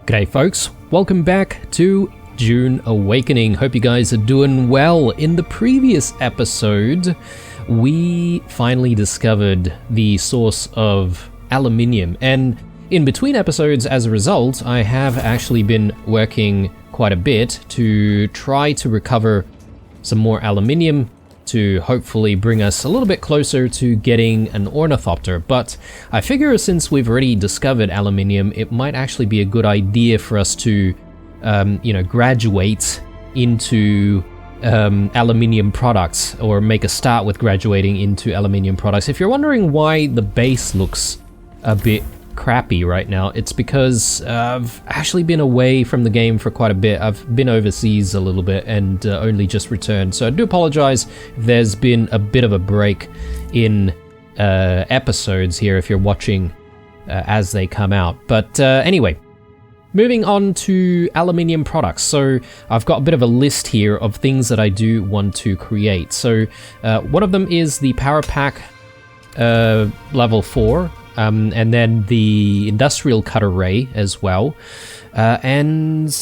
G'day folks, welcome back to Dune Awakening. Hope you guys are doing well. In the previous episode, we finally discovered the source of aluminium, and in between episodes, as a result, I have actually been working quite a bit to try to recover some more aluminium to hopefully bring us a little bit closer to getting an ornithopter. But I figure since we've already discovered aluminium, it might actually be a good idea for us to, graduate into aluminium products, or make a start with graduating into aluminium products. If you're wondering why the base looks a bit crappy right now, it's because I've actually been away from the game for quite a bit. I've been overseas a little bit and only just returned, so I do apologize if there's been a bit of a break in episodes here if you're watching as they come out. But anyway, moving on to aluminium products. So I've got a bit of a list here of things that I do want to create. So one of them is the power pack level 4. And then the industrial cutter ray as well. And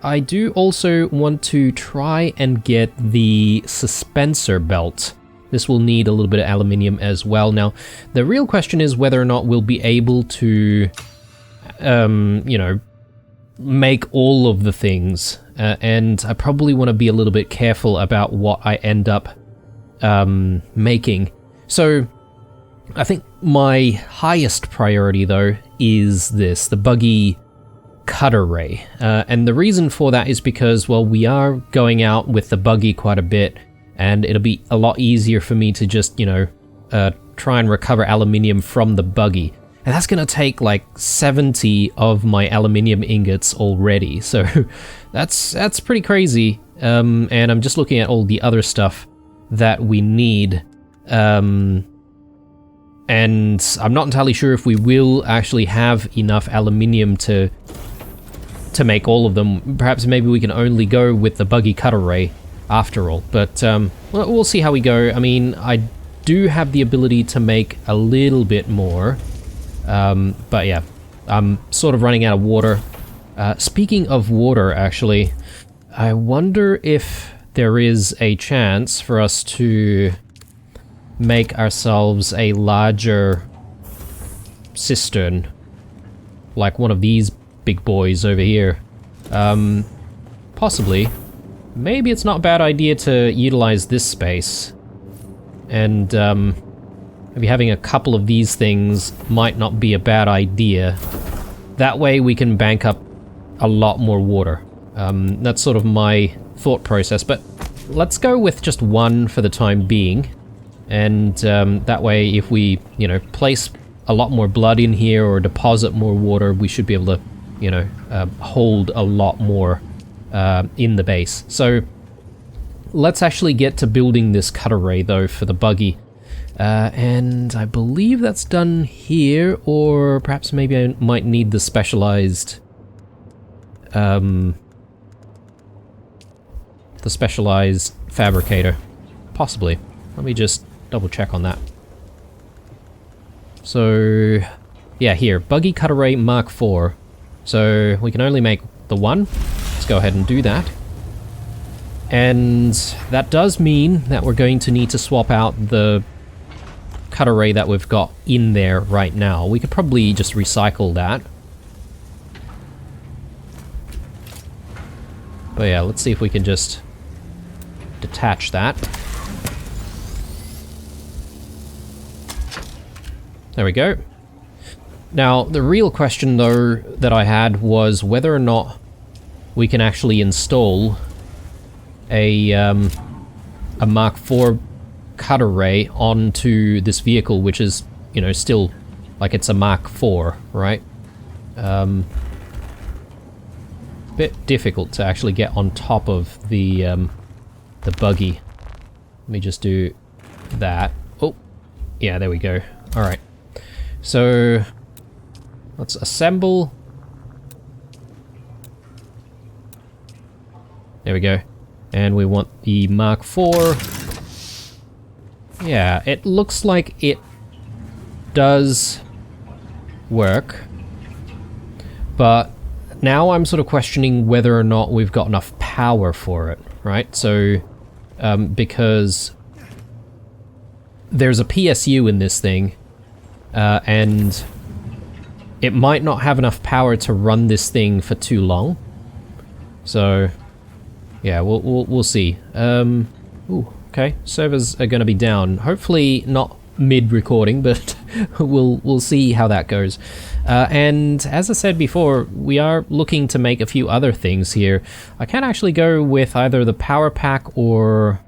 I do also want to try and get the suspensor belt. This will need a little bit of aluminium as well. Now, the real question is whether or not we'll be able to, make all of the things. And I probably want to be a little bit careful about what I end up making. So I think my highest priority, though, is the buggy cutter ray. And the reason for that is because, well, we are going out with the buggy quite a bit, and it'll be a lot easier for me to just, try and recover aluminium from the buggy. And that's going to take like 70 of my aluminium ingots already, so that's pretty crazy. And I'm just looking at all the other stuff that we need. And I'm not entirely sure if we will actually have enough aluminium to make all of them. Perhaps maybe we can only go with the buggy cutter ray after all. But we'll see how we go. I mean, I do have the ability to make a little bit more. But yeah, I'm sort of running out of water. Speaking of water, actually, I wonder if there is a chance for us to make ourselves a larger cistern, like one of these big boys over here. Possibly. Maybe it's not a bad idea to utilize this space, and maybe having a couple of these things might not be a bad idea. That way we can bank up a lot more water. That's sort of my thought process, but let's go with just one for the time being. And that way, if we, place a lot more blood in here or deposit more water, we should be able to, hold a lot more in the base. So let's actually get to building this cutter ray, though, for the buggy. And I believe that's done here, or perhaps maybe I might need the specialized fabricator. Possibly. Let me just double check on that. So, yeah, here, buggy cutter ray Mark IV. So we can only make the one. Let's go ahead and do that. And that does mean that we're going to need to swap out the cutter ray that we've got in there right now. We could probably just recycle that. But yeah, let's see if we can just detach that. There we go. Now, the real question, though, that I had was whether or not we can actually install a Mark IV cutter ray onto this vehicle, which is, still like it's a Mark IV, right? Bit difficult to actually get on top of the buggy. Let me just do that. Oh, yeah, there we go. All right. So let's assemble. There we go. And we want the Mark IV. Yeah, it looks like it does work, but now I'm sort of questioning whether or not we've got enough power for it, right? So, because there's a PSU in this thing, and it might not have enough power to run this thing for too long. So, yeah, we'll see. Ooh, okay, servers are gonna be down. Hopefully not mid-recording, but we'll see how that goes. And as I said before, we are looking to make a few other things here. I can actually go with either the power pack or...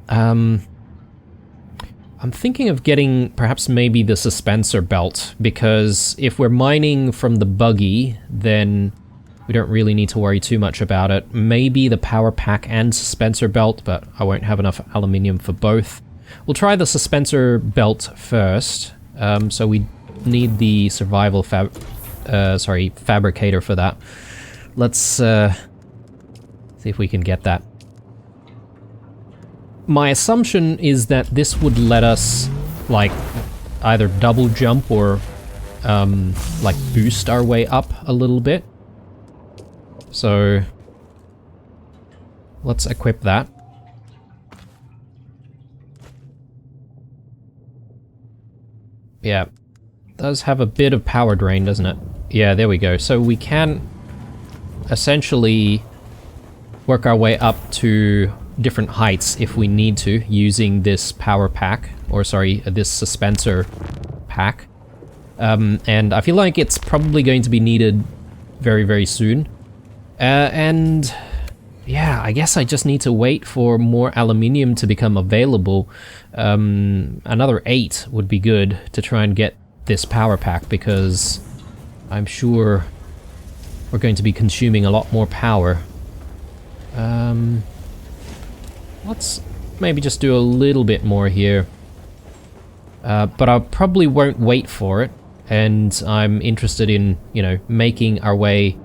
I'm thinking of getting perhaps maybe the suspensor belt, because if we're mining from the buggy, then we don't really need to worry too much about it. Maybe the power pack and suspensor belt, but I won't have enough aluminium for both. We'll try the suspensor belt first, so we need the survival fabricator for that. Let's see if we can get that. My assumption is that this would let us, like, either double jump or, like, boost our way up a little bit. So, let's equip that. Yeah, does have a bit of power drain, doesn't it? Yeah, there we go. So we can essentially work our way up to different heights if we need to, using this power pack, or sorry, this suspensor pack. And I feel like it's probably going to be needed very, very soon. And yeah, I guess I just need to wait for more aluminium to become available. Another 8 would be good to try and get this power pack, because I'm sure we're going to be consuming a lot more power. Let's maybe just do a little bit more here. But I probably won't wait for it, and I'm interested in, you know, making our way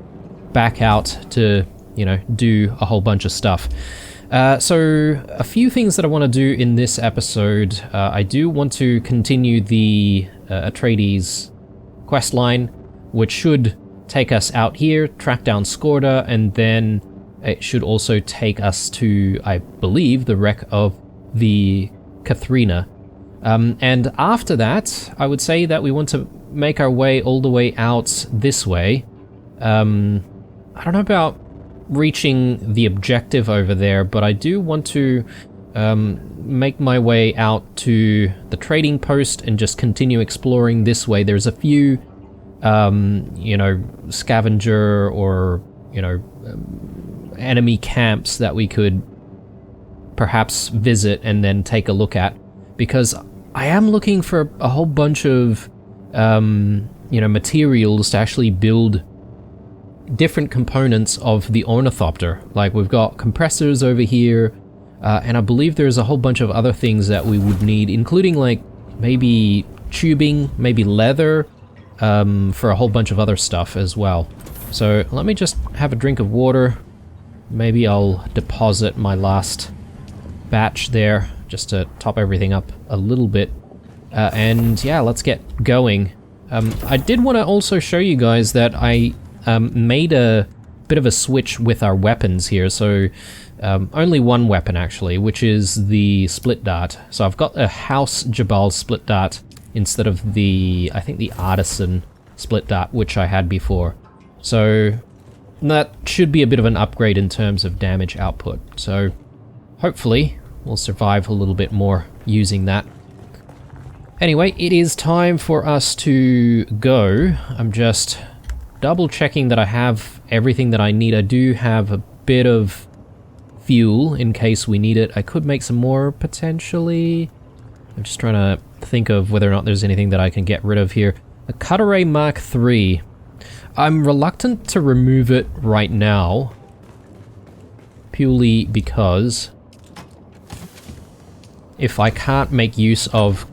back out to, you know, do a whole bunch of stuff. So a few things that I want to do in this episode. I do want to continue the Atreides quest line, which should take us out here, track down Skorda, and then it should also take us to, I believe, the wreck of the Kytheria. And after that, I would say that we want to make our way all the way out this way. I don't know about reaching the objective over there, but I do want to make my way out to the trading post and just continue exploring this way. There's a few, you know, scavenger or, you know, enemy camps that we could perhaps visit and then take a look at, because I am looking for a whole bunch of, you know, materials to actually build different components of the ornithopter. Like, we've got compressors over here, and I believe there's a whole bunch of other things that we would need, including like maybe tubing, maybe leather, for a whole bunch of other stuff as well. So let me just have a drink of water. Maybe I'll deposit my last batch there just to top everything up a little bit. And yeah, let's get going. I did want to also show you guys that I made a bit of a switch with our weapons here. So only one weapon actually, which is the split dart. So I've got a House Jabal split dart instead of the, I think, the Artisan split dart, which I had before. So that should be a bit of an upgrade in terms of damage output. So hopefully we'll survive a little bit more using that. Anyway, it is time for us to go. I'm just double checking that I have everything that I need. I do have a bit of fuel in case we need it. I could make some more potentially. I'm just trying to think of whether or not there's anything that I can get rid of here. A Cutter Mark III. I'm reluctant to remove it right now, purely because if I can't make use of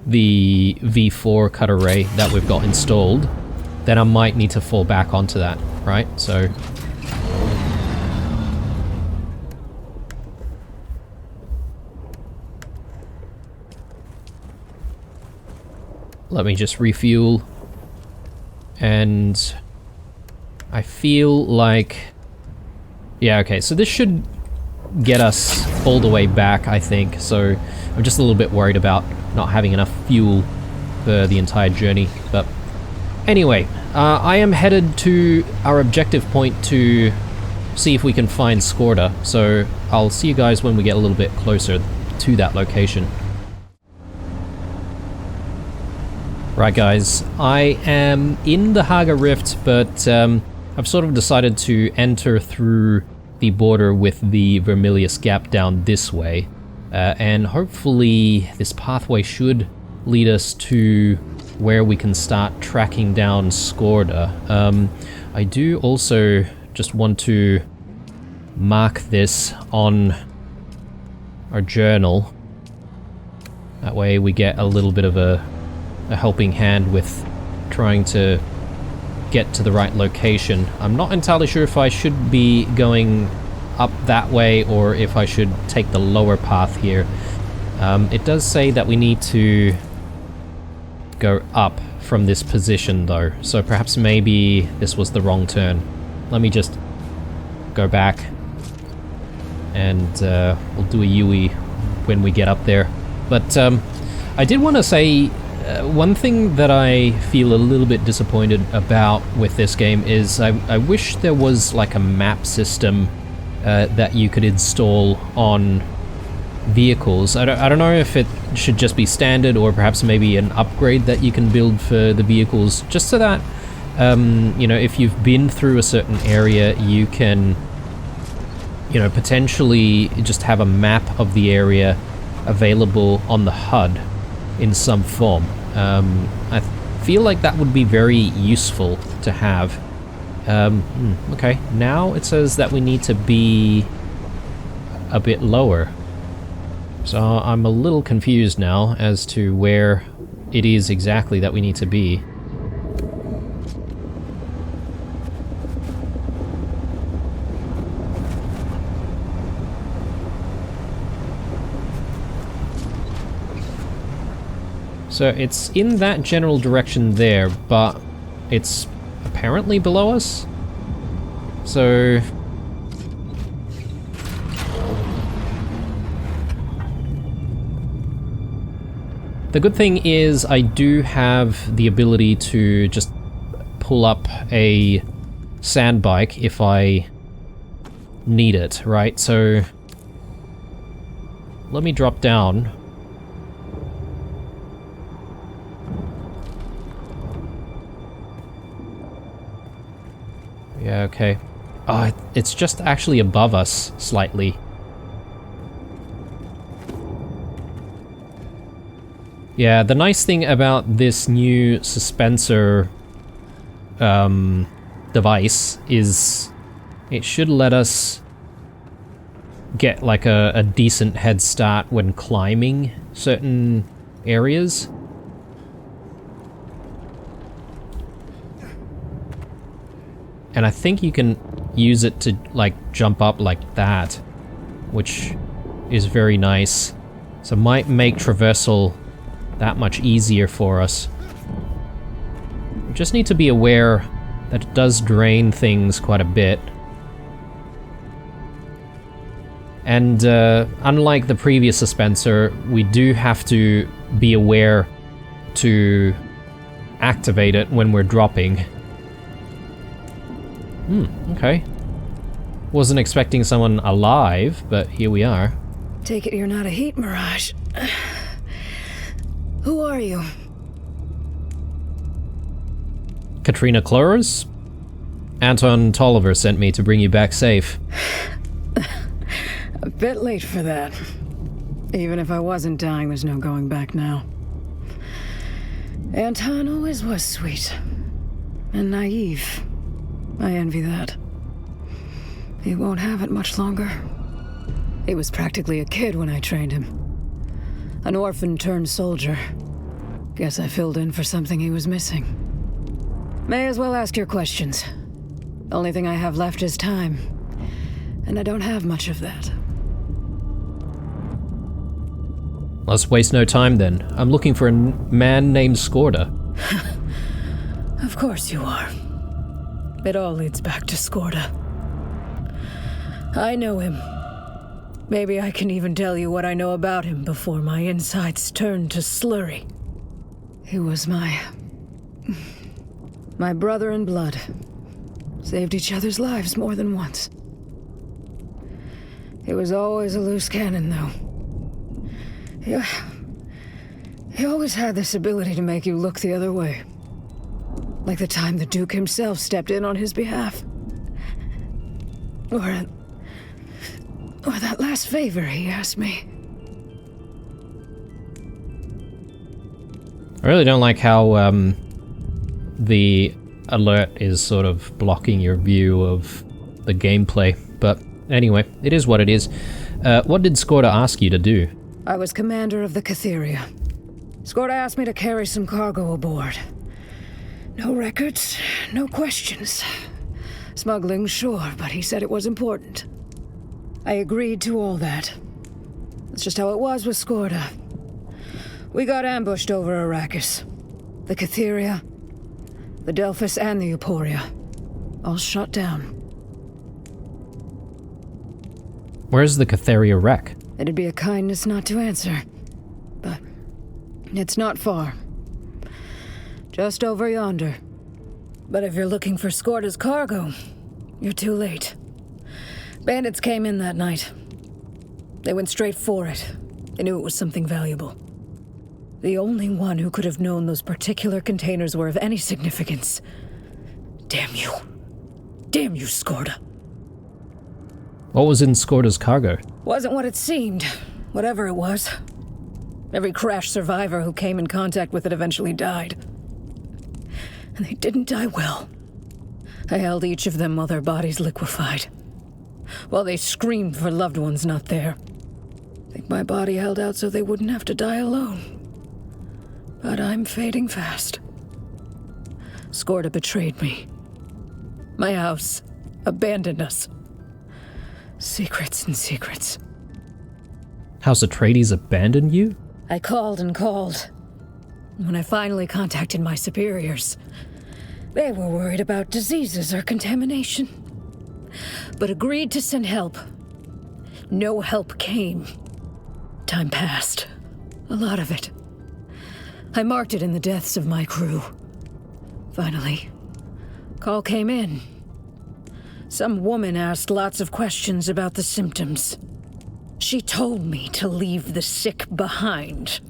the V4 Cutter Ray that we've got installed, then I might need to fall back onto that, right? So let me just refuel, and I feel like... Yeah, okay, so this should get us all the way back, I think. So I'm just a little bit worried about not having enough fuel for the entire journey. But anyway, I am headed to our objective point to see if we can find Skorda. So I'll see you guys when we get a little bit closer to that location. Right guys, I am in the Haga Rift, but I've sort of decided to enter through the border with the Vermilius Gap down this way, and hopefully this pathway should lead us to where we can start tracking down Skorda. I do also just want to mark this on our journal. That way we get a little bit of a helping hand with trying to get to the right location. I'm not entirely sure if I should be going up that way or if I should take the lower path here. It does say that we need to go up from this position though, so perhaps maybe this was the wrong turn. Let me just go back and we'll do a Yui when we get up there. But I did want to say one thing that I feel a little bit disappointed about with this game is I wish there was like a map system that you could install on vehicles. I don't know if it should just be standard or perhaps maybe an upgrade that you can build for the vehicles, just so that you know, if you've been through a certain area, you can, you know, potentially just have a map of the area available on the HUD in some form. I feel like that would be very useful to have. Okay, now it says that we need to be a bit lower. So I'm a little confused now as to where it is exactly that we need to be. So it's in that general direction there, but it's apparently below us. So the good thing is I do have the ability to just pull up a sand bike if I need it, right? So let me drop down. Yeah, okay. Oh, it's just actually above us slightly. Yeah, the nice thing about this new suspensor device is it should let us get like a decent head start when climbing certain areas. And I think you can use it to like jump up like that, which is very nice. So it might make traversal that much easier for us. We just need to be aware that it does drain things quite a bit. And unlike the previous suspensor, we do have to be aware to activate it when we're dropping. Okay. Wasn't expecting someone alive, but here we are. Take it you're not a heat mirage. Who are you? Katrina Clores? Anton Tolliver sent me to bring you back safe. A bit late for that. Even if I wasn't dying, there's no going back now. Anton always was sweet. And naive. I envy that. He won't have it much longer. He was practically a kid when I trained him. An orphan turned soldier. Guess I filled in for something he was missing. May as well ask your questions. Only thing I have left is time. And I don't have much of that. Let's waste no time then. I'm looking for a man named Skorda. Of course you are. It all leads back to Skorda. I know him. Maybe I can even tell you what I know about him before my insides turn to slurry. He was my brother in blood. Saved each other's lives more than once. He was always a loose cannon, though. He always had this ability to make you look the other way. Like the time the Duke himself stepped in on his behalf. Or that last favor he asked me. I really don't like how the alert is sort of blocking your view of the gameplay, but anyway, it is what it is. What did Skorda ask you to do? I was commander of the Kytheria. Skorda asked me to carry some cargo aboard. No records, no questions. Smuggling, sure, but he said it was important. I agreed to all that. That's just how it was with Skorda. We got ambushed over Arrakis. The Kytheria, the Delphus, and the Euphoria. All shot down. Where's the Kytheria wreck? It'd be a kindness not to answer. But it's not far. Just over yonder. But if you're looking for Skorda's cargo, you're too late. Bandits came in that night. They went straight for it. They knew it was something valuable. The only one who could have known those particular containers were of any significance. Damn you. Damn you, Skorda. What was in Skorda's cargo? Wasn't what it seemed. Whatever it was. Every crash survivor who came in contact with it eventually died. And they didn't die well. I held each of them while their bodies liquefied. While they screamed for loved ones not there. I think my body held out so they wouldn't have to die alone. But I'm fading fast. Skorda betrayed me. My house abandoned us. Secrets and secrets. House Atreides abandoned you? I called and called. When I finally contacted my superiors, they were worried about diseases or contamination, but agreed to send help. No help came. Time passed. A lot of it. I marked it in the deaths of my crew. Finally, call came in. Some woman asked lots of questions about the symptoms. She told me to leave the sick behind.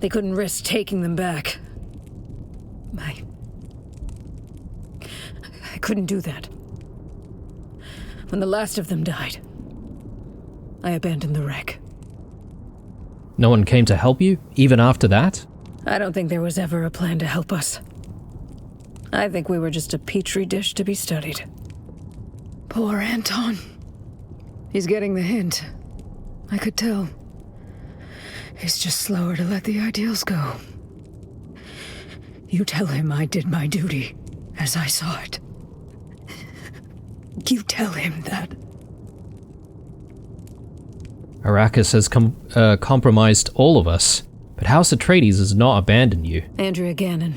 They couldn't risk taking them back. I couldn't do that. When the last of them died, I abandoned the wreck. No one came to help you, even after that? I don't think there was ever a plan to help us. I think we were just a petri dish to be studied. Poor Anton. He's getting the hint. I could tell. He's just slower to let the ideals go. You tell him I did my duty, as I saw it. You tell him that. Arrakis has compromised all of us, but House Atreides has not abandoned you. Andrea Gannon.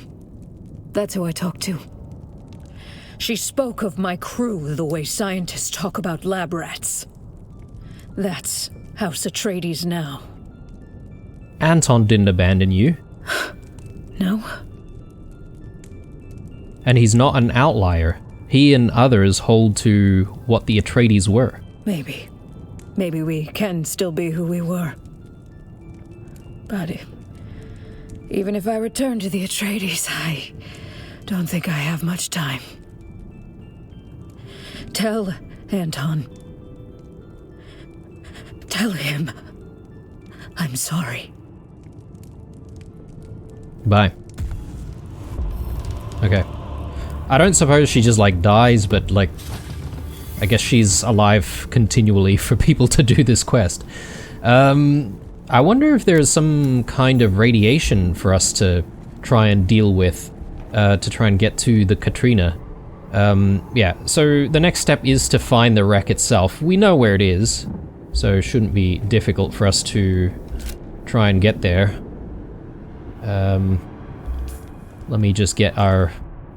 That's who I talked to. She spoke of my crew the way scientists talk about lab rats. That's House Atreides now. Anton didn't abandon you. No? And he's not an outlier. He and others hold to what the Atreides were. Maybe. Maybe we can still be who we were. But even if I return to the Atreides, I don't think I have much time. Tell Anton. Tell him I'm sorry. Bye. Okay. I don't suppose she just, like, dies, but, like, I guess she's alive continually for people to do this quest. I wonder if there's some kind of radiation for us to try and deal with, to try and get to the Katrina. Yeah, so the next step is to find the wreck itself. We know where it is, so it shouldn't be difficult for us to try and get there. Let me just get our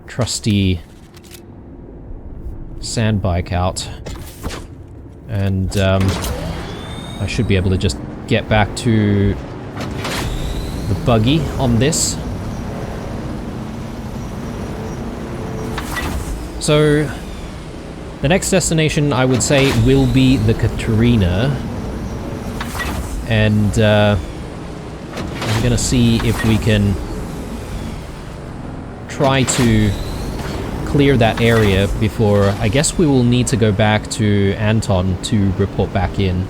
trusty sand bike out. And I should be able to just get back to the buggy on this. So, the next destination I would say will be the Kytheria. And I'm gonna see if we can try to clear that area before... I guess we will need to go back to Anton to report back in.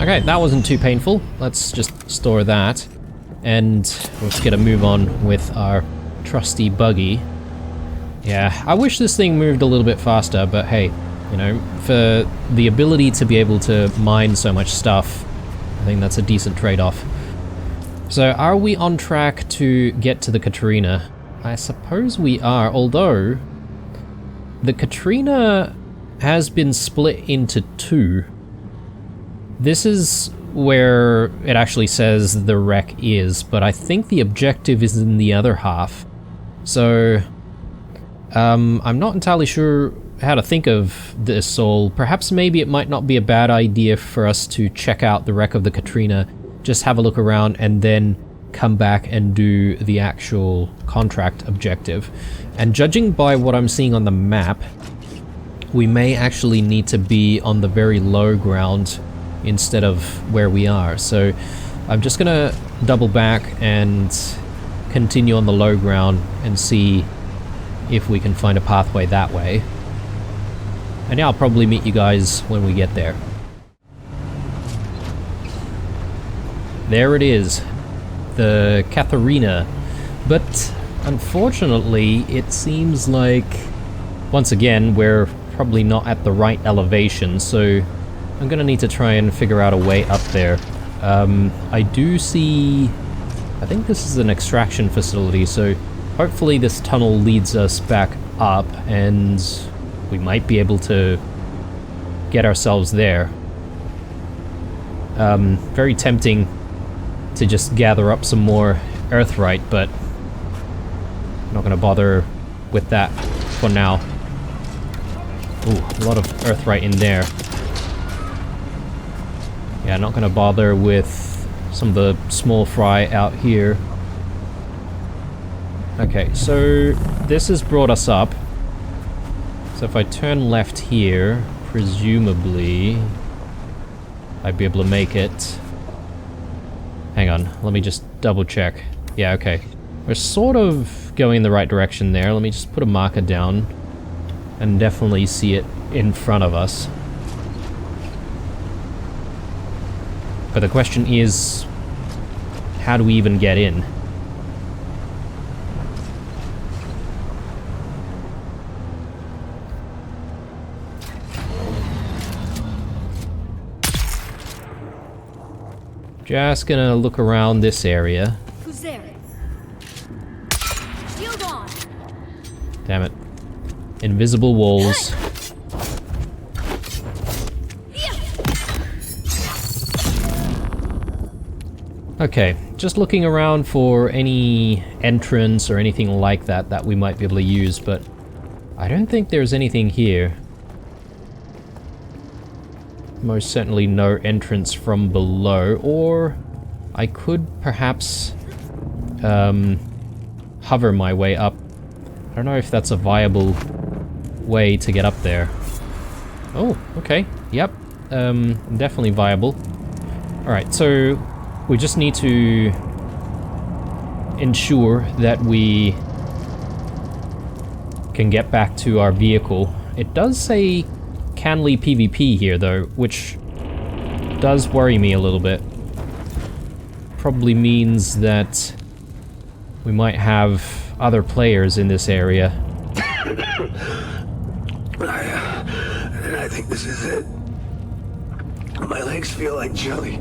Okay, that wasn't too painful. Let's just store that. And let's get a move on with our trusty buggy. Yeah, I wish this thing moved a little bit faster, but hey, you know, for the ability to be able to mine so much stuff, I think that's a decent trade-off. So, are we on track to get to the Kytheria? I suppose we are, although the Kytheria has been split into two. This is where it actually says the wreck is, but I think the objective is in the other half. So, I'm not entirely sure how to think of this all. Perhaps maybe it might not be a bad idea for us to check out the wreck of the Kytheria, just have a look around, and then come back and do the actual contract objective. And judging by what I'm seeing on the map, we may actually need to be on the very low ground instead of where we are. So I'm just gonna double back and continue on the low ground and see if we can find a pathway that way. And yeah, I'll probably meet you guys when we get there. There it is, the Kytheria. But unfortunately, it seems like, once again, we're probably not at the right elevation, so I'm gonna need to try and figure out a way up there. I do see... I think this is an extraction facility, so hopefully this tunnel leads us back up and we might be able to get ourselves there. Very tempting to just gather up some more earthite, but I'm not gonna bother with that for now. Ooh, a lot of earthite in there. Yeah, not gonna bother with some of the small fry out here. Okay, so this has brought us up. So if I turn left here, presumably I'd be able to make it. Hang on, let me just double check. Yeah, okay. We're sort of going in the right direction there. Let me just put a marker down and definitely see it in front of us. But the question is, how do we even get in? Just gonna look around this area. Who's there? Shield on. Damn it. Invisible walls. Okay, just looking around for any entrance or anything like that that we might be able to use, but I don't think there's anything here. Most certainly no entrance from below, or I could perhaps hover my way up. I don't know if that's a viable way to get up there. Oh, okay, yep, definitely viable. Alright, so we just need to ensure that we can get back to our vehicle. It does say can leave PvP here though, which does worry me a little bit. Probably means that we might have other players in this area. I think this is it. My legs feel like jelly.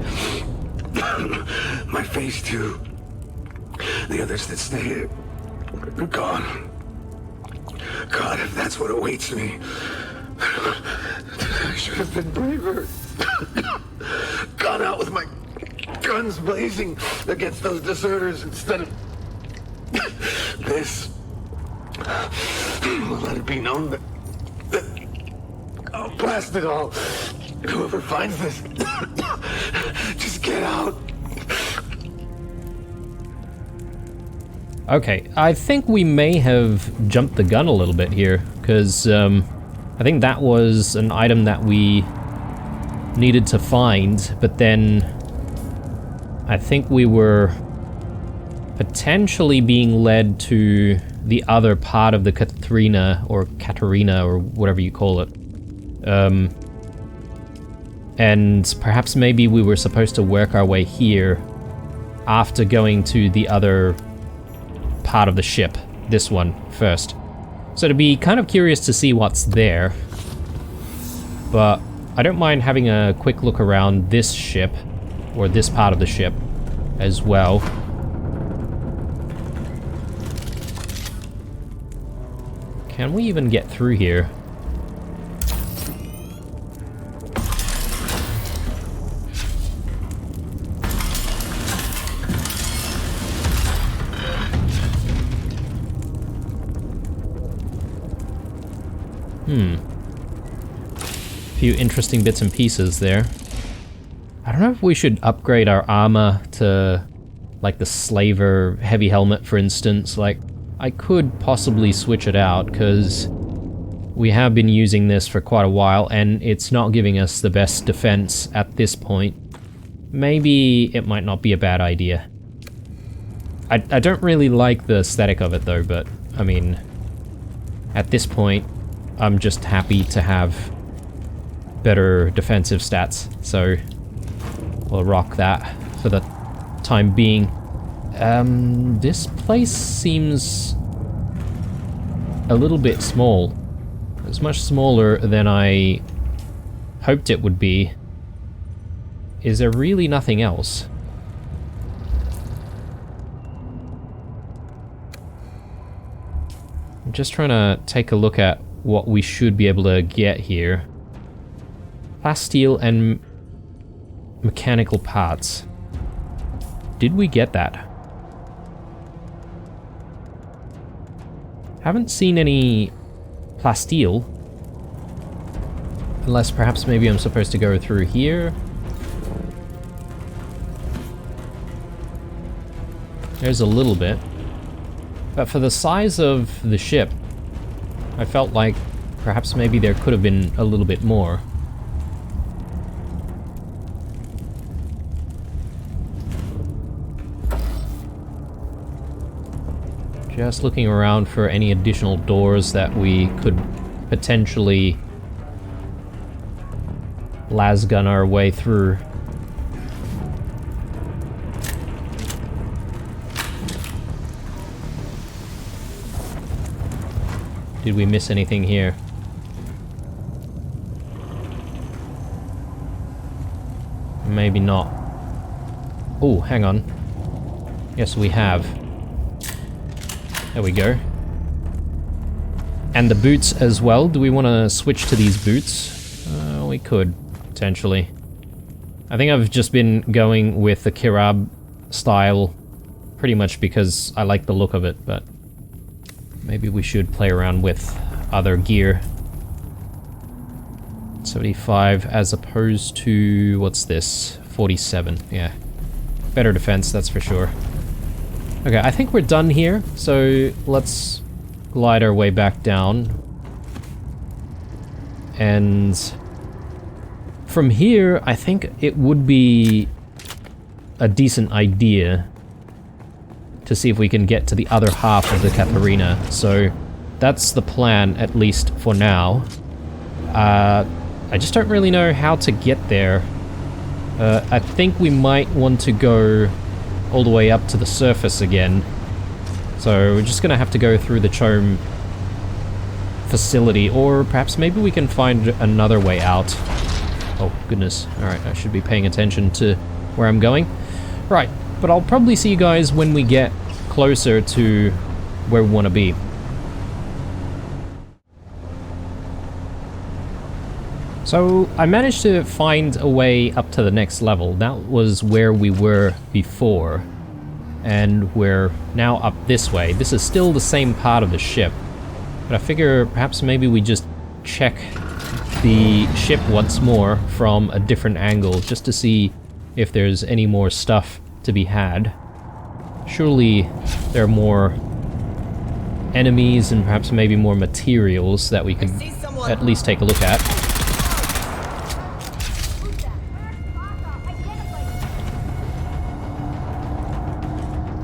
My face too. The others that stayed are gone. God, if that's what awaits me, I should have been braver. Gone out with my guns blazing against those deserters instead of this. Let it be known that I'll blast it all. Whoever finds this, just get out. Okay, I think we may have jumped the gun a little bit here, because I think that was an item that we needed to find, but then I think we were potentially being led to the other part of the Kytheria, or whatever you call it. And perhaps maybe we were supposed to work our way here after going to the other part of the ship, this one, first. So to be kind of curious to see what's there, but I don't mind having a quick look around this ship, or this part of the ship, as well. Can we even get through here? Few interesting bits and pieces there. I don't know if we should upgrade our armor to, like, the Slaver heavy helmet, for instance. Like, I could possibly switch it out, because we have been using this for quite a while, and it's not giving us the best defense at this point. Maybe it might not be a bad idea. I don't really like the aesthetic of it, though, but, I mean, at this point, I'm just happy to have better defensive stats, so we'll rock that for the time being. This place seems a little bit small. It's much smaller than I hoped it would be. Is there really nothing else? I'm just trying to take a look at what we should be able to get here. Plasteel and mechanical parts. Did we get that? Haven't seen any plasteel. Unless perhaps maybe I'm supposed to go through here. There's a little bit. But for the size of the ship, I felt like perhaps maybe there could have been a little bit more. Just looking around for any additional doors that we could potentially lasgun our way through. Did we miss anything here? Maybe not. Oh, hang on. Yes, we have. There we go. And the boots as well. Do we want to switch to these boots? We could, potentially. I think I've just been going with the Kirab style pretty much because I like the look of it, but maybe we should play around with other gear. 75 as opposed to, what's this? 47, yeah. Better defense, that's for sure. Okay, I think we're done here, so let's glide our way back down. And from here, I think it would be a decent idea to see if we can get to the other half of the Kytheria. So that's the plan, at least for now. I just don't really know how to get there. I think we might want to go all the way up to the surface again. So we're just gonna have to go through the Chome facility, or perhaps maybe we can find another way out. Oh, goodness. Alright, I should be paying attention to where I'm going. Right, but I'll probably see you guys when we get closer to where we want to be. So I managed to find a way up to the next level. That was where we were before. And we're now up this way. This is still the same part of the ship. But I figure perhaps maybe we just check the ship once more from a different angle just to see if there's any more stuff to be had. Surely there are more enemies and perhaps maybe more materials that we could at least take a look at.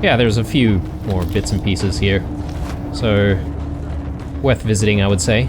Yeah, there's a few more bits and pieces here, so worth visiting, I would say.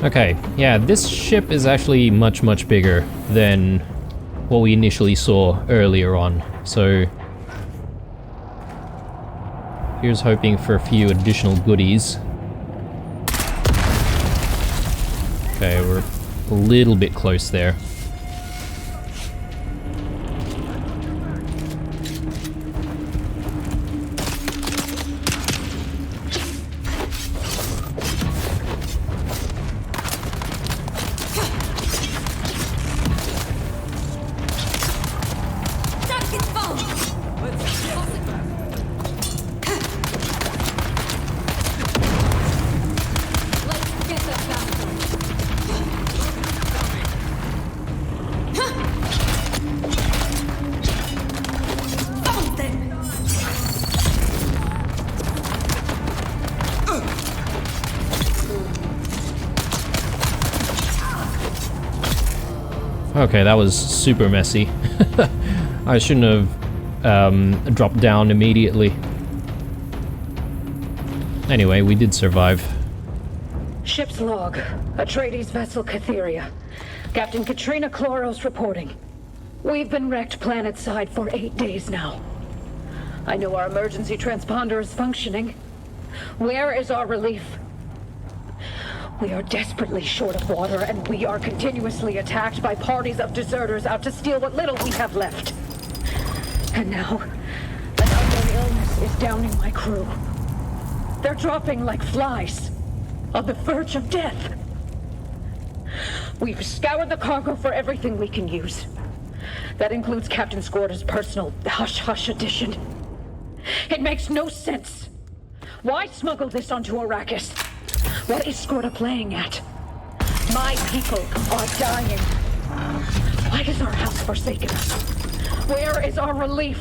Okay, yeah, this ship is actually much, much bigger than what we initially saw earlier on, so here's hoping for a few additional goodies. Okay, we're a little bit close there. Okay, that was super messy. I shouldn't have dropped down immediately. Anyway, we did survive. Ship's log. Atreides vessel Kytheria. Captain Katrina Chloros reporting. We've been wrecked planetside for 8 days now. I know our emergency transponder is functioning. Where is our relief? We are desperately short of water, and we are continuously attacked by parties of deserters out to steal what little we have left. And now, an unknown illness is downing my crew. They're dropping like flies, on the verge of death. We've scoured the cargo for everything we can use. That includes Captain Skorda's personal hush-hush edition. It makes no sense. Why smuggle this onto Arrakis? What is Skorda playing at? My people are dying. Why is our house forsaken us? Where is our relief?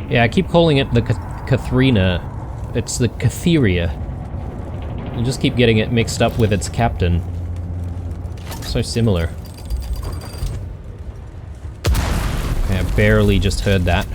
Yeah, I keep calling it the Kytheria. It's the Kytheria. You just keep getting it mixed up with its captain. So similar. Okay, I barely just heard that.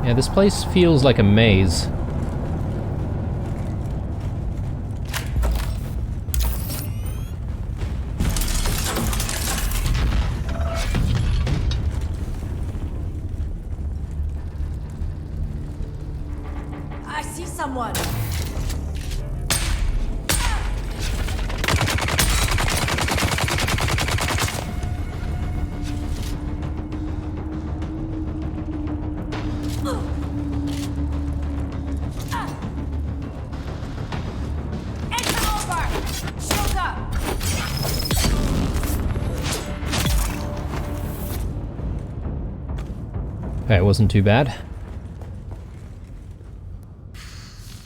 Yeah, this place feels like a maze. I see someone. Shield up! wasn't too bad.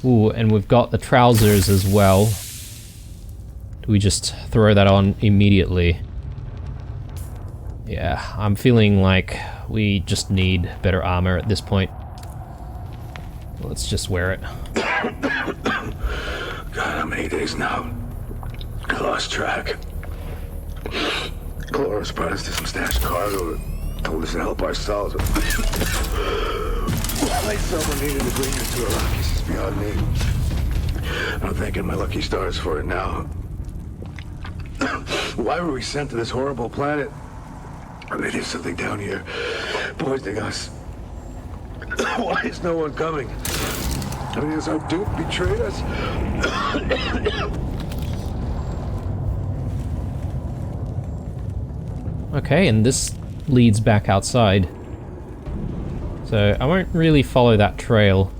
Ooh, and we've got the trousers as well. Do we just throw that on immediately? Yeah, I'm feeling like we just need better armor at this point. Let's just wear it. God, how many days now? I lost track. Cloris brought us to some stashed cargo. Told us to help ourselves. Why someone needed to bring us to Arrakis is beyond me. I'm thanking my lucky stars for it now. Why were we sent to this horrible planet? Maybe there's something down here poisoning us. Why is no one coming? I mean, has our Duke betrayed us? Okay, and this leads back outside. So I won't really follow that trail.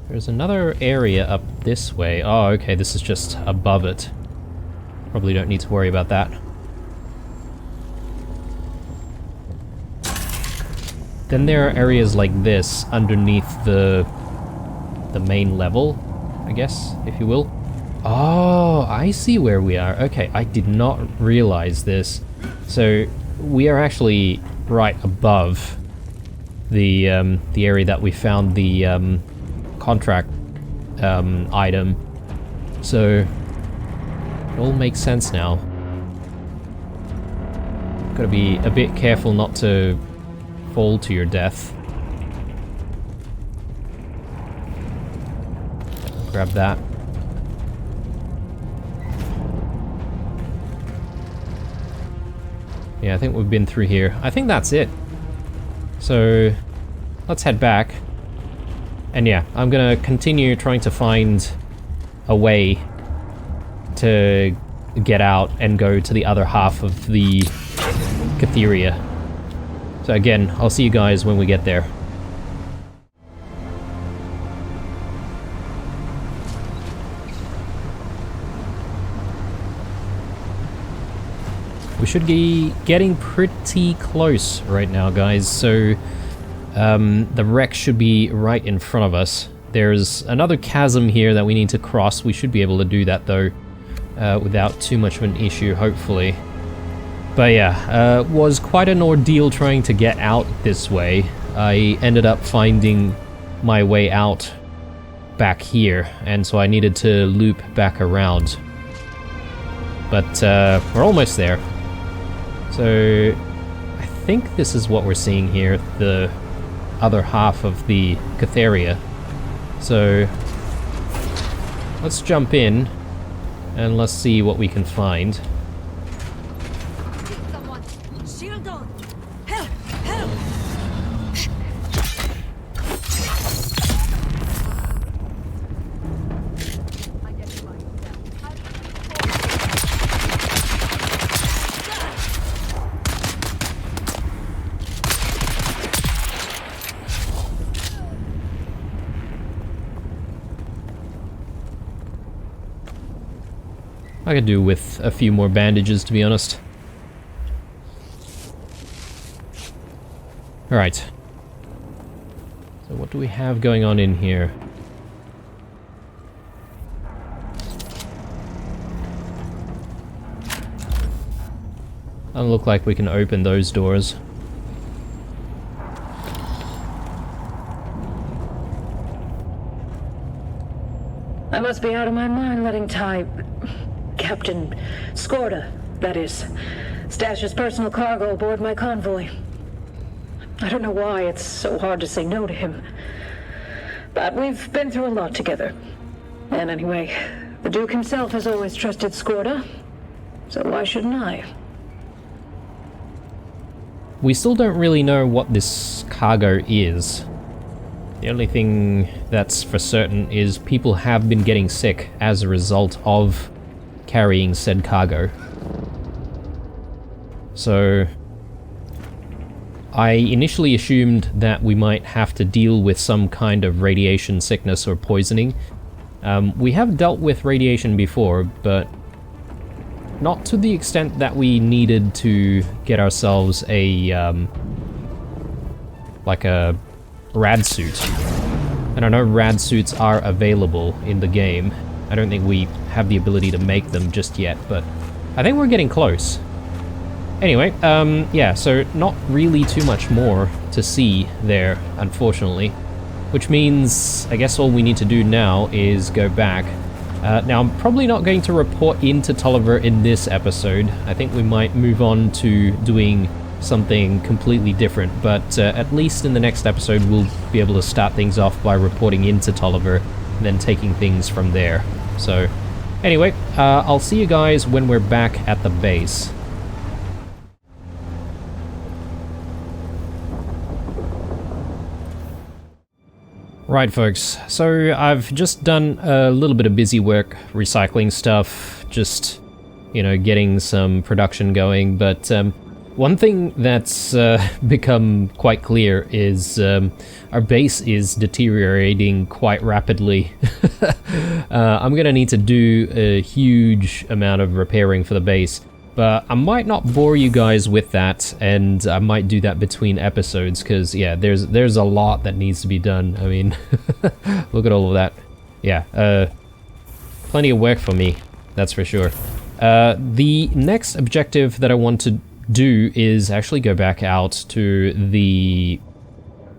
There's another area up this way. Oh, okay, this is just above it. Probably don't need to worry about that. Then there are areas like this underneath the main level, I guess, if you will. Oh, I see where we are. Okay, I did not realize this. So we are actually right above the area that we found the contract item. So it all makes sense now. Gotta be a bit careful not to fall to your death. Grab that. Yeah, I think we've been through here. I think that's it. So let's head back. And yeah, I'm gonna continue trying to find a way to get out and go to the other half of the Kytheria. So again, I'll see you guys when we get there. We should be getting pretty close right now, guys, so the wreck should be right in front of us. There's another chasm here that we need to cross. We should be able to do that, though, without too much of an issue, hopefully. But yeah, was quite an ordeal trying to get out this way. I ended up finding my way out back here, and so I needed to loop back around. But we're almost there. So I think this is what we're seeing here, the other half of the Kytheria. So let's jump in and let's see what we can find. Someone, shield on. Help! Help! I could do with a few more bandages, to be honest. Alright. So what do we have going on in here? Doesn't look like we can open those doors. I must be out of my mind letting Captain Skorda, that is, stash his personal cargo aboard my convoy. I don't know why it's so hard to say no to him. But we've been through a lot together. And anyway, the Duke himself has always trusted Skorda, so why shouldn't I? We still don't really know what this cargo is. The only thing that's for certain is people have been getting sick as a result of carrying said cargo. So I initially assumed that we might have to deal with some kind of radiation sickness or poisoning. We have dealt with radiation before, but not to the extent that we needed to get ourselves a like a rad suit. And I know rad suits are available in the game. I don't think we have the ability to make them just yet, but I think we're getting close. Anyway, yeah, so not really too much more to see there, unfortunately. Which means, I guess all we need to do now is go back. Now, I'm probably not going to report into Tolliver in this episode. I think we might move on to doing something completely different, but at least in the next episode we'll be able to start things off by reporting into Tolliver and then taking things from there. So, anyway, I'll see you guys when we're back at the base. Right, folks, so I've just done a little bit of busy work recycling stuff, just, you know, getting some production going, but one thing that's become quite clear is our base is deteriorating quite rapidly. I'm gonna need to do a huge amount of repairing for the base, but I might not bore you guys with that, and I might do that between episodes, because yeah, there's a lot that needs to be done. I mean, look at all of that. Yeah, plenty of work for me, that's for sure. The next objective that I want to do is actually go back out to the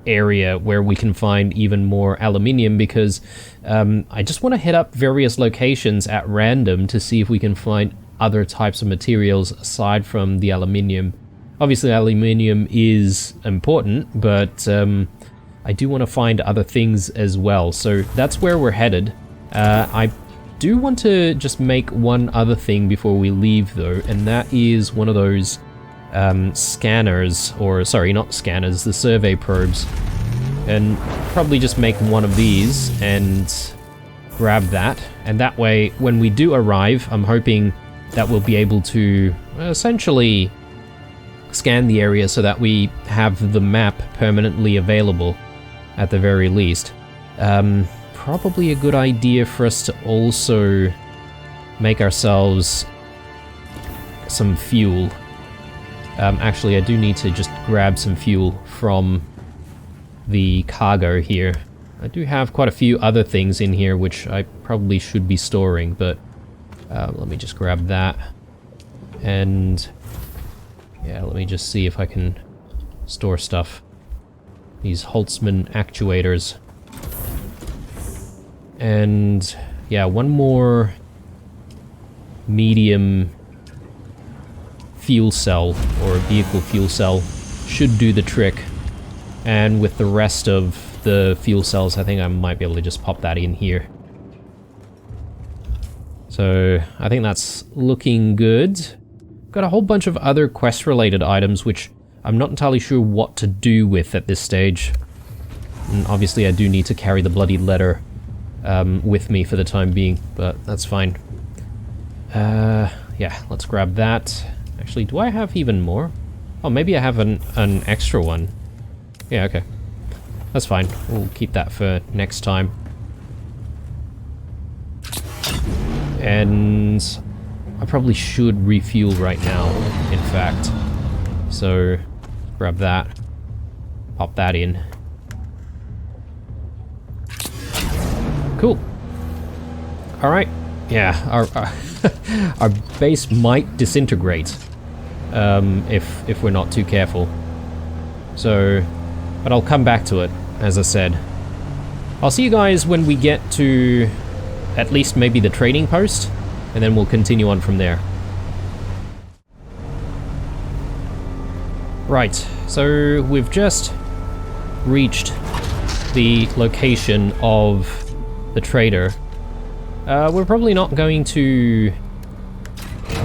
area where we can find even more aluminium, because I just want to hit up various locations at random to see if we can find other types of materials aside from the aluminium. Obviously aluminium is important, but I do want to find other things as well, so that's where we're headed. I do want to just make one other thing before we leave though, and that is one of those scanners, or sorry, not scanners, the survey probes, and probably just make one of these and grab that, and that way when we do arrive, I'm hoping that we'll be able to essentially scan the area so that we have the map permanently available at the very least. Probably a good idea for us to also make ourselves some fuel. Actually, I do need to just grab some fuel from the cargo here. I do have quite a few other things in here which I probably should be storing, but let me just grab that. And yeah, let me just see if I can store stuff. These Holtzman actuators. And yeah, one more medium fuel cell, or vehicle fuel cell, should do the trick. And with the rest of the fuel cells, I think I might be able to just pop that in here. So I think that's looking good. Got a whole bunch of other quest related items which I'm not entirely sure what to do with at this stage. And obviously I do need to carry the bloody letter with me for the time being, but that's fine. Yeah, let's grab that. Actually, do I have even more? Oh, maybe I have an extra one. Yeah, okay. That's fine. We'll keep that for next time. And I probably should refuel right now, in fact. So, grab that. Pop that in. Cool. Alright. Yeah, our base might disintegrate if we're not too careful. So, but I'll come back to it, as I said. I'll see you guys when we get to at least maybe the trading post, and then we'll continue on from there. Right, so we've just reached the location of the trader. We're probably not going to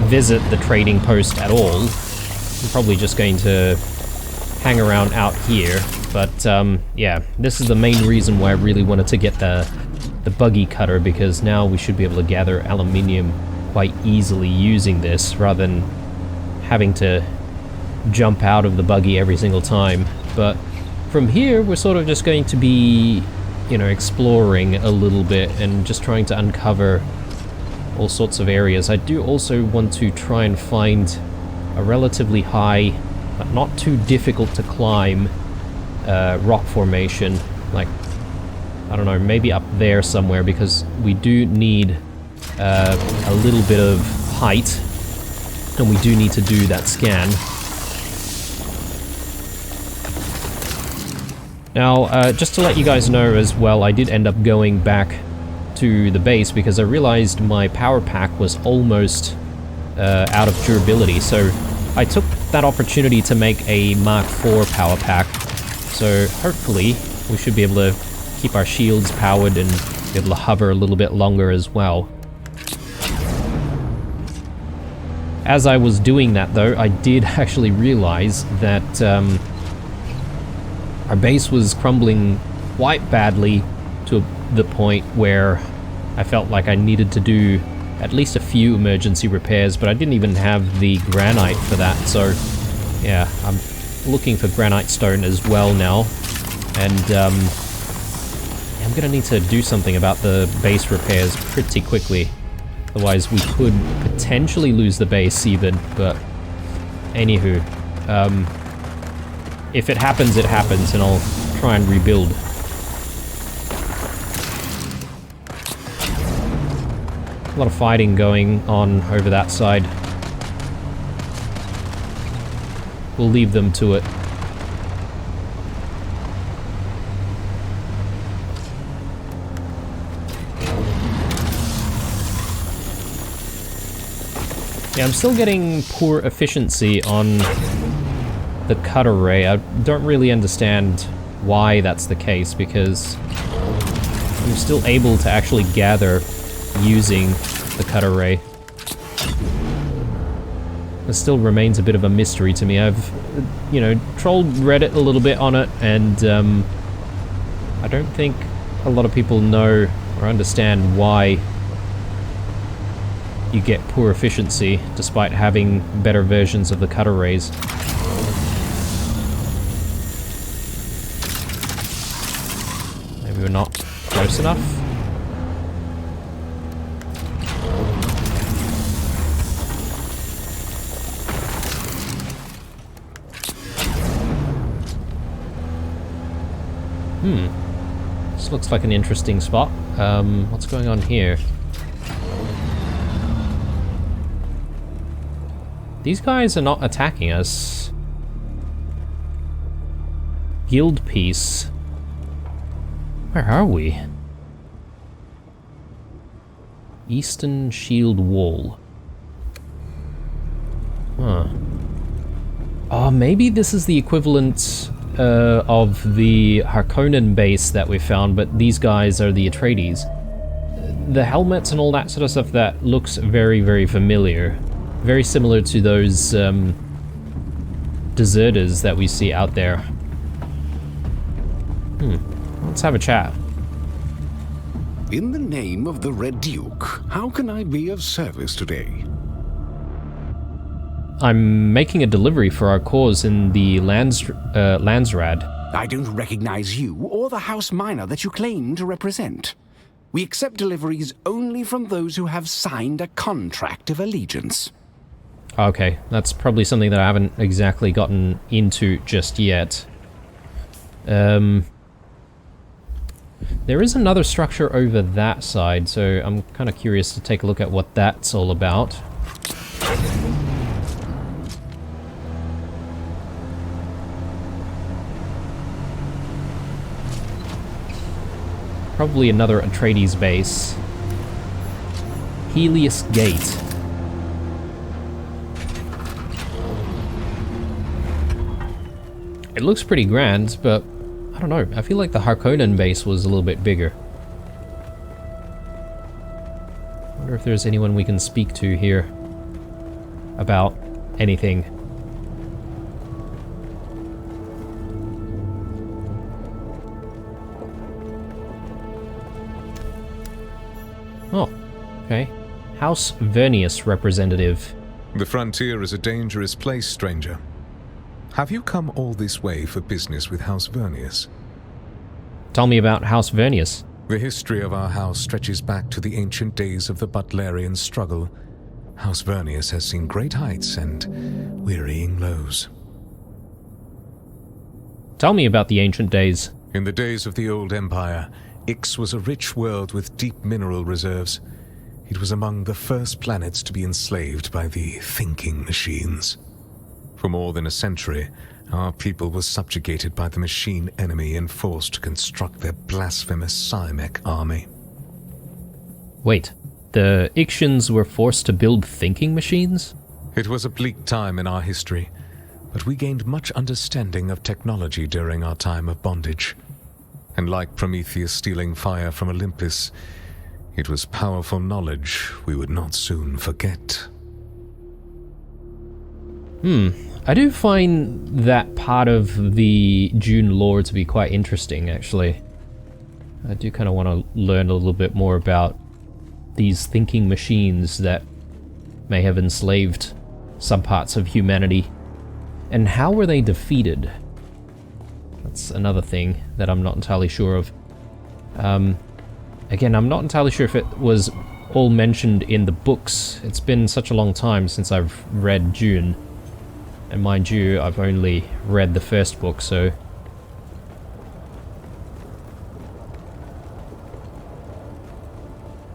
visit the trading post at all. I'm probably just going to hang around out here, but yeah, this is the main reason why I really wanted to get the buggy cutter, because now we should be able to gather aluminium quite easily using this, rather than having to jump out of the buggy every single time. But from here, we're sort of just going to be, you know, exploring a little bit and just trying to uncover all sorts of areas. I do also want to try and find a relatively high, but not too difficult to climb, rock formation, like, I don't know, maybe up there somewhere, because we do need a little bit of height, and we do need to do that scan. Now, just to let you guys know as well, I did end up going back to the base because I realized my power pack was almost out of durability, so I took that opportunity to make a Mark IV power pack. So hopefully we should be able to keep our shields powered and be able to hover a little bit longer as well. As I was doing that though, I did actually realize that our base was crumbling quite badly to the point where I felt like I needed to do at least a few emergency repairs, but I didn't even have the granite for that, so yeah, I'm looking for granite stone as well now, and I'm gonna need to do something about the base repairs pretty quickly, otherwise we could potentially lose the base even, but anywho, if it happens, and I'll try and rebuild. A lot of fighting going on over that side. We'll leave them to it. Yeah, I'm still getting poor efficiency on the cutter ray. I don't really understand why that's the case, because I'm still able to actually gather using the cutter ray. It still remains a bit of a mystery to me. I've, you know, trolled Reddit a little bit on it, and I don't think a lot of people know or understand why you get poor efficiency despite having better versions of the cutter rays. Maybe we're not close enough. This looks like an interesting spot. What's going on here? These guys are not attacking us. Guild piece. Where are we? Eastern Shield Wall. Huh. Oh, maybe this is the equivalent of the Harkonnen base that we found, but these guys are the Atreides. The helmets and all that sort of stuff, that looks very, very familiar. Very similar to those deserters that we see out there. Let's have a chat. In the name of the Red Duke, how can I be of service today? I'm making a delivery for our cause in the Landsrad. I don't recognize you or the House Minor that you claim to represent. We accept deliveries only from those who have signed a contract of allegiance. Okay, that's probably something that I haven't exactly gotten into just yet. There is another structure over that side, so I'm kind of curious to take a look at what that's all about. Probably another Atreides base. Helios Gate. It looks pretty grand, but I don't know. I feel like the Harkonnen base was a little bit bigger. I wonder if there's anyone we can speak to here about anything. Oh, okay. House Vernius representative. The frontier is a dangerous place, stranger. Have you come all this way for business with House Vernius? Tell me about House Vernius. The history of our house stretches back to the ancient days of the Butlerian struggle. House Vernius has seen great heights and wearying lows. Tell me about the ancient days. In the days of the old empire, Ix was a rich world with deep mineral reserves. It was among the first planets to be enslaved by the thinking machines. For more than a century, our people were subjugated by the machine enemy and forced to construct their blasphemous Psymech army. Wait, the Ixians were forced to build thinking machines? It was a bleak time in our history, but we gained much understanding of technology during our time of bondage. And like Prometheus stealing fire from Olympus, it was powerful knowledge we would not soon forget. I do find that part of the Dune lore to be quite interesting, actually. I do kind of want to learn a little bit more about these thinking machines that may have enslaved some parts of humanity. And how were they defeated? That's another thing that I'm not entirely sure of. Again, I'm not entirely sure if it was all mentioned in the books. It's been such a long time since I've read Dune. And mind you, I've only read the first book, so...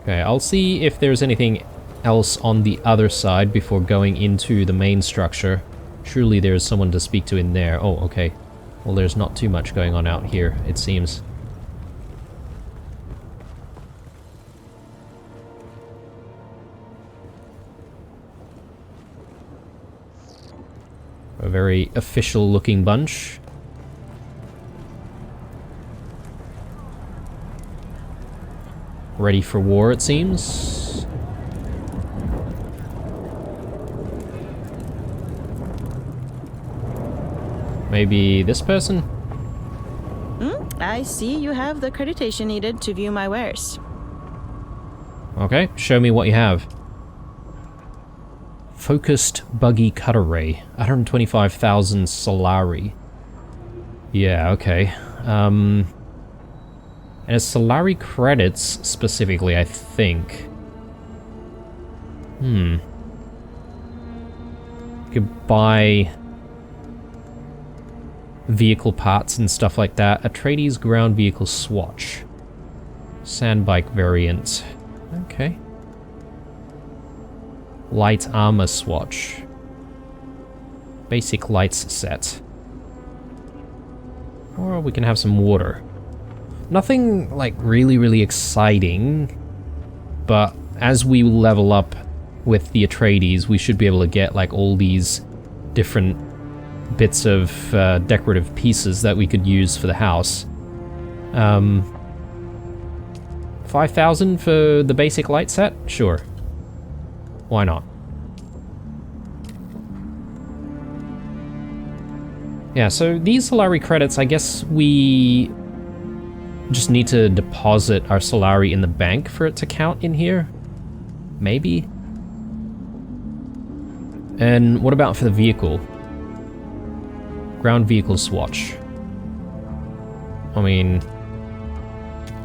Okay, I'll see if there's anything else on the other side before going into the main structure. Surely there's someone to speak to in there. Oh, okay. Well, there's not too much going on out here, it seems. A very official-looking bunch. Ready for war, it seems. Maybe this person? I see you have the accreditation needed to view my wares. Okay, show me what you have. Focused buggy cutter ray, 125,000 Solari. Yeah, okay. And it's Solari credits specifically, I think. You could buy vehicle parts and stuff like that. Atreides ground vehicle swatch. Sandbike variant. Okay. Light armor swatch. Basic lights set. Or we can have some water. Nothing like really exciting, but as we level up with the Atreides, we should be able to get like all these different bits of decorative pieces that we could use for the house. 5,000 for the basic light set? Sure. Why not? Yeah, so these Solari credits, I guess we just need to deposit our Solari in the bank for it to count in here? Maybe? And what about for the vehicle? Ground vehicle swatch. I mean,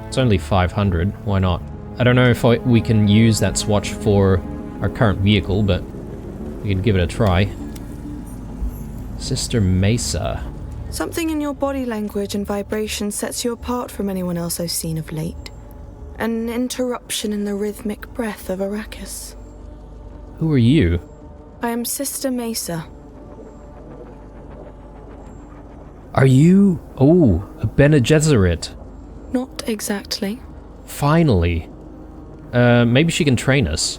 it's only 500, why not? I don't know if we can use that swatch for our current vehicle, but we can give it a try. Sister Mesa. Something in your body language and vibration sets you apart from anyone else I've seen of late. An interruption in the rhythmic breath of Arrakis. Who are you? I am Sister Mesa. Are you... Oh, a Bene Gesserit. Not exactly. Finally. Maybe she can train us.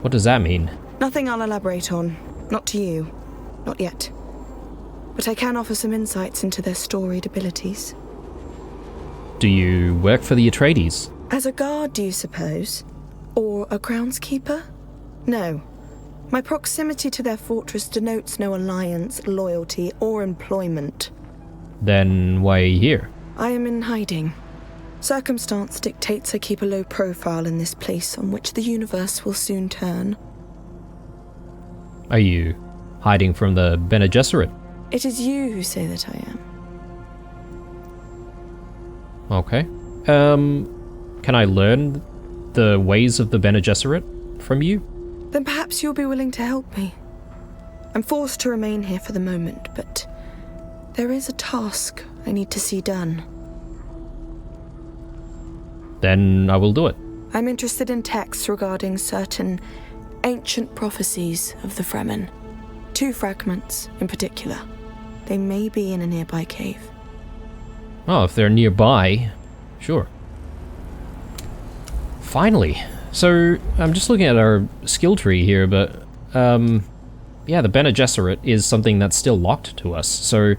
What does that mean? Nothing I'll elaborate on. Not to you. Not yet. But I can offer some insights into their storied abilities. Do you work for the Atreides? As a guard, do you suppose? Or a groundskeeper? No. My proximity to their fortress denotes no alliance, loyalty, or employment. Then why are you here? I am in hiding. Circumstance dictates I keep a low profile in this place on which the universe will soon turn. Are you hiding from the Bene Gesserit? It is you who say that I am. Okay. Can I learn the ways of the Bene Gesserit from you? Then perhaps you'll be willing to help me. I'm forced to remain here for the moment, but There is a task I need to see done. Then I will do it. I'm interested in texts regarding certain ancient prophecies of the Fremen. 2 fragments in particular. They may be in a nearby cave. Oh, if they're nearby, sure. Finally. So, I'm just looking at our skill tree here, but, yeah, the Bene Gesserit is something that's still locked to us. So,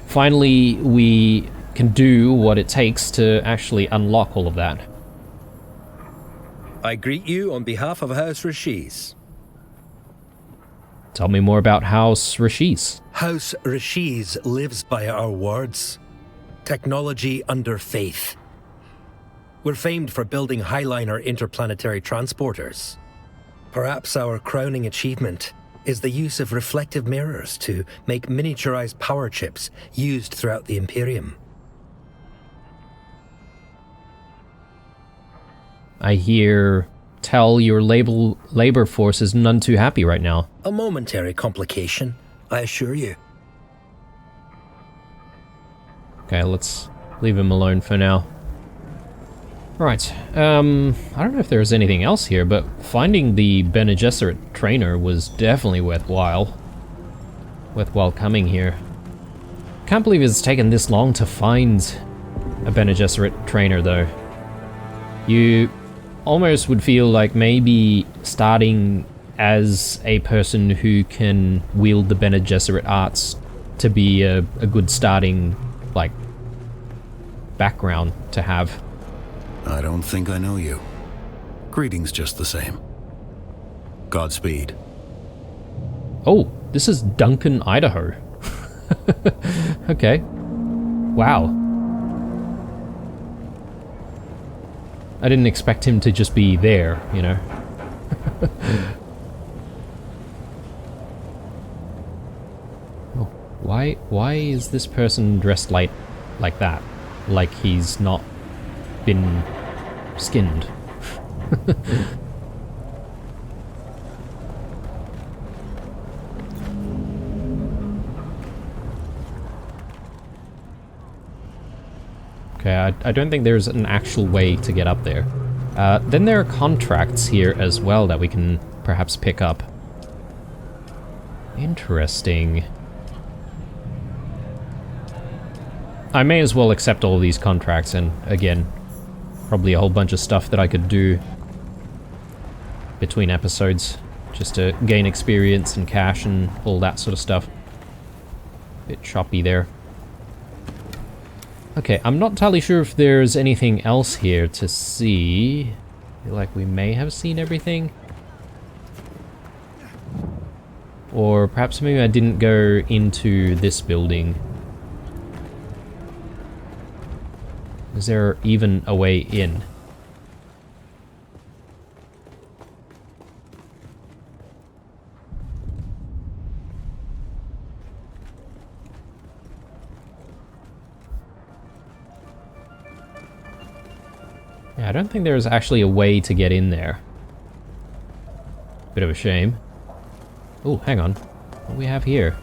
finally, we can do what it takes to actually unlock all of that. I greet you on behalf of House Rashiz. Tell me more about House Rashiz. House Rashiz lives by our words. Technology under faith. We're famed for building Highliner interplanetary transporters. Perhaps our crowning achievement is the use of reflective mirrors to make miniaturized power chips used throughout the Imperium. I hear tell your labor force is none too happy right now. A momentary complication, I assure you. Okay, let's leave him alone for now. Right, I don't know if there's anything else here, but finding the Bene Gesserit trainer was definitely worthwhile. Worthwhile coming here. Can't believe it's taken this long to find a Bene Gesserit trainer, though. You almost would feel like maybe starting as a person who can wield the Bene Gesserit arts to be a good starting, like, background to have. I don't think I know you. Greetings just the same. Godspeed. Oh, this is Duncan, Idaho. Okay. Wow. I didn't expect him to just be there, you know. Oh, why is this person dressed like that? Like he's not been skinned. Okay, I don't think there's an actual way to get up there. Then there are contracts here as well that we can perhaps pick up. Interesting. I may as well accept all these contracts, and again, probably a whole bunch of stuff that I could do between episodes, just to gain experience and cash and all that sort of stuff. Bit choppy there. Okay, I'm not entirely sure if there's anything else here to see. I feel like we may have seen everything. Or perhaps maybe I didn't go into this building. Is there even a way in? Yeah, I don't think there's actually a way to get in there. Bit of a shame. Oh, hang on. What do we have here?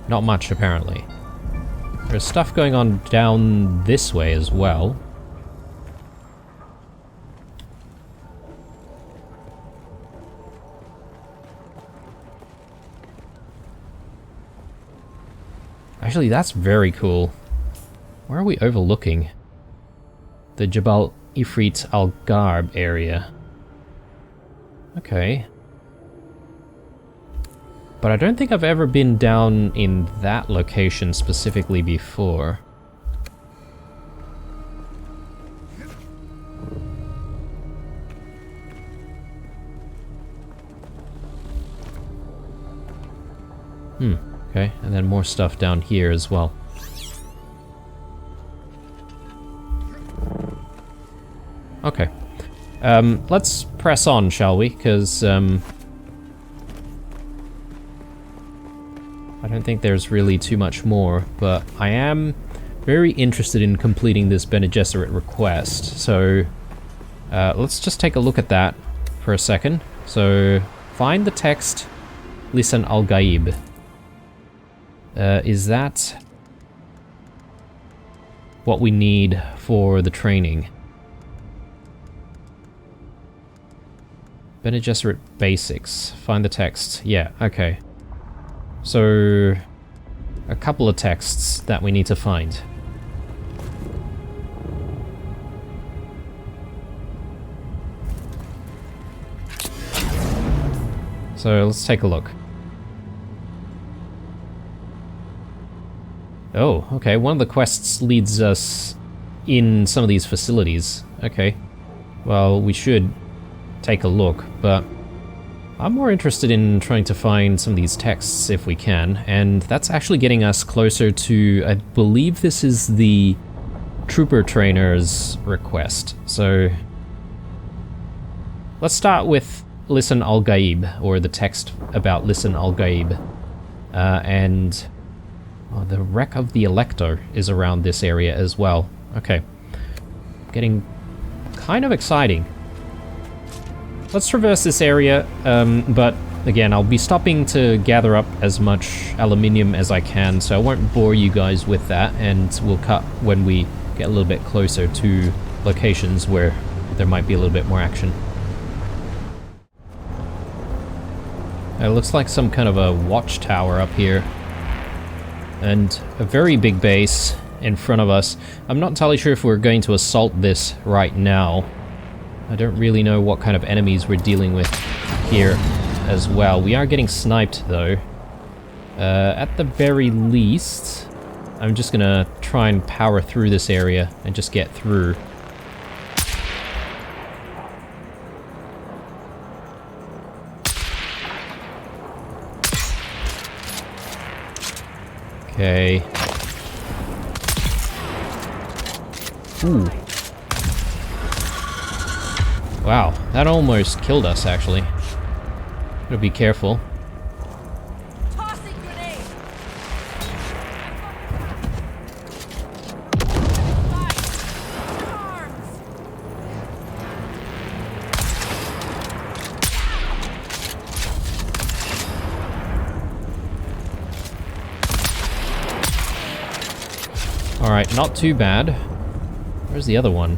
Not much, apparently. There's stuff going on down this way as well. Actually, that's very cool. Where are we overlooking? The Jabal Ifrit al-Garb area. Okay. But I don't think I've ever been down in that location specifically before. Okay, and then more stuff down here as well. Okay. Let's press on, shall we? Because, don't think there's really too much more, but I am very interested in completing this Bene Gesserit request, so let's just take a look at that for a second. So, find the text, Lisan al-Gaib. Is that what we need for the training? Bene Gesserit basics. Find the text. Yeah, okay. So, a couple of texts that we need to find. So let's take a look. Oh, okay, one of the quests leads us in some of these facilities. Okay, well, we should take a look, but I'm more interested in trying to find some of these texts if we can, and that's actually getting us closer to, I believe this is the Trooper Trainer's request. So let's start with Lisan al-Gaib, or the text about Lisan al-Gaib, and the wreck of the Elector is around this area as well. Okay, getting kind of exciting. Let's traverse this area, but again, I'll be stopping to gather up as much aluminium as I can, so I won't bore you guys with that, and we'll cut when we get a little bit closer to locations where there might be a little bit more action. It looks like some kind of a watchtower up here, and a very big base in front of us. I'm not entirely sure if we're going to assault this right now. I don't really know what kind of enemies we're dealing with here as well. We are getting sniped though. At the very least, I'm just gonna try and power through this area and just get through. Okay. Ooh. Wow, that almost killed us, actually. Gotta be careful. Tossing grenade. Arms. Alright, not too bad. Where's the other one?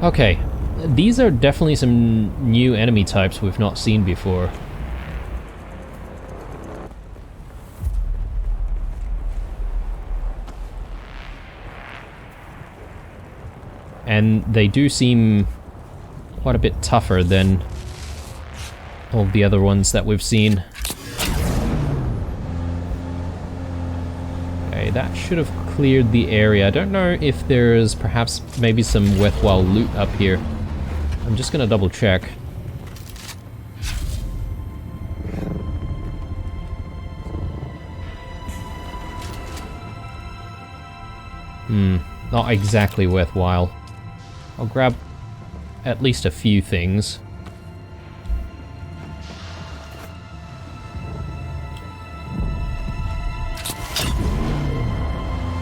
Okay, these are definitely some new enemy types we've not seen before. And they do seem quite a bit tougher than all of the other ones that we've seen. Okay, that should have cleared the area. I don't know if there's perhaps maybe some worthwhile loot up here. I'm just gonna double check. Not exactly worthwhile. I'll grab at least a few things.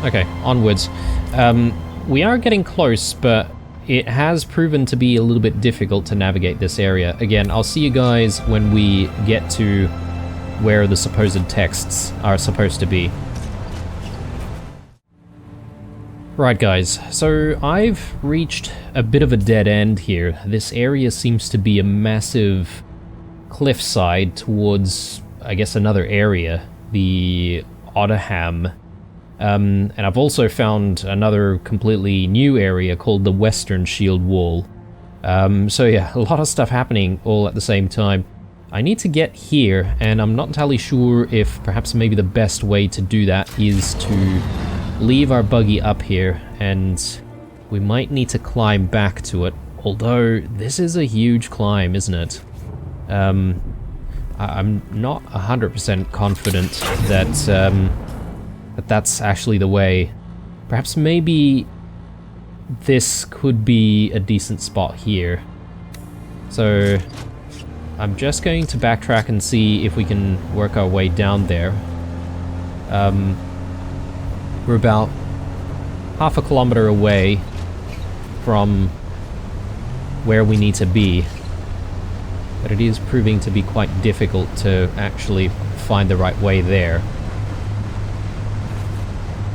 Okay, onwards. We are getting close, but it has proven to be a little bit difficult to navigate this area. Again, I'll see you guys when we get to where the supposed texts are supposed to be. Right guys, so I've reached a bit of a dead end here. This area seems to be a massive cliffside towards, I guess, another area, the Otterham. And I've also found another completely new area called the Western Shield Wall. So yeah, a lot of stuff happening all at the same time. I need to get here, and I'm not entirely sure if perhaps maybe the best way to do that is to leave our buggy up here, and we might need to climb back to it. Although, this is a huge climb, isn't it? I'm not 100% confident that that's actually the way. Perhaps maybe this could be a decent spot here. So I'm just going to backtrack and see if we can work our way down there. We're about half a kilometer away from where we need to be, but it is proving to be quite difficult to actually find the right way there.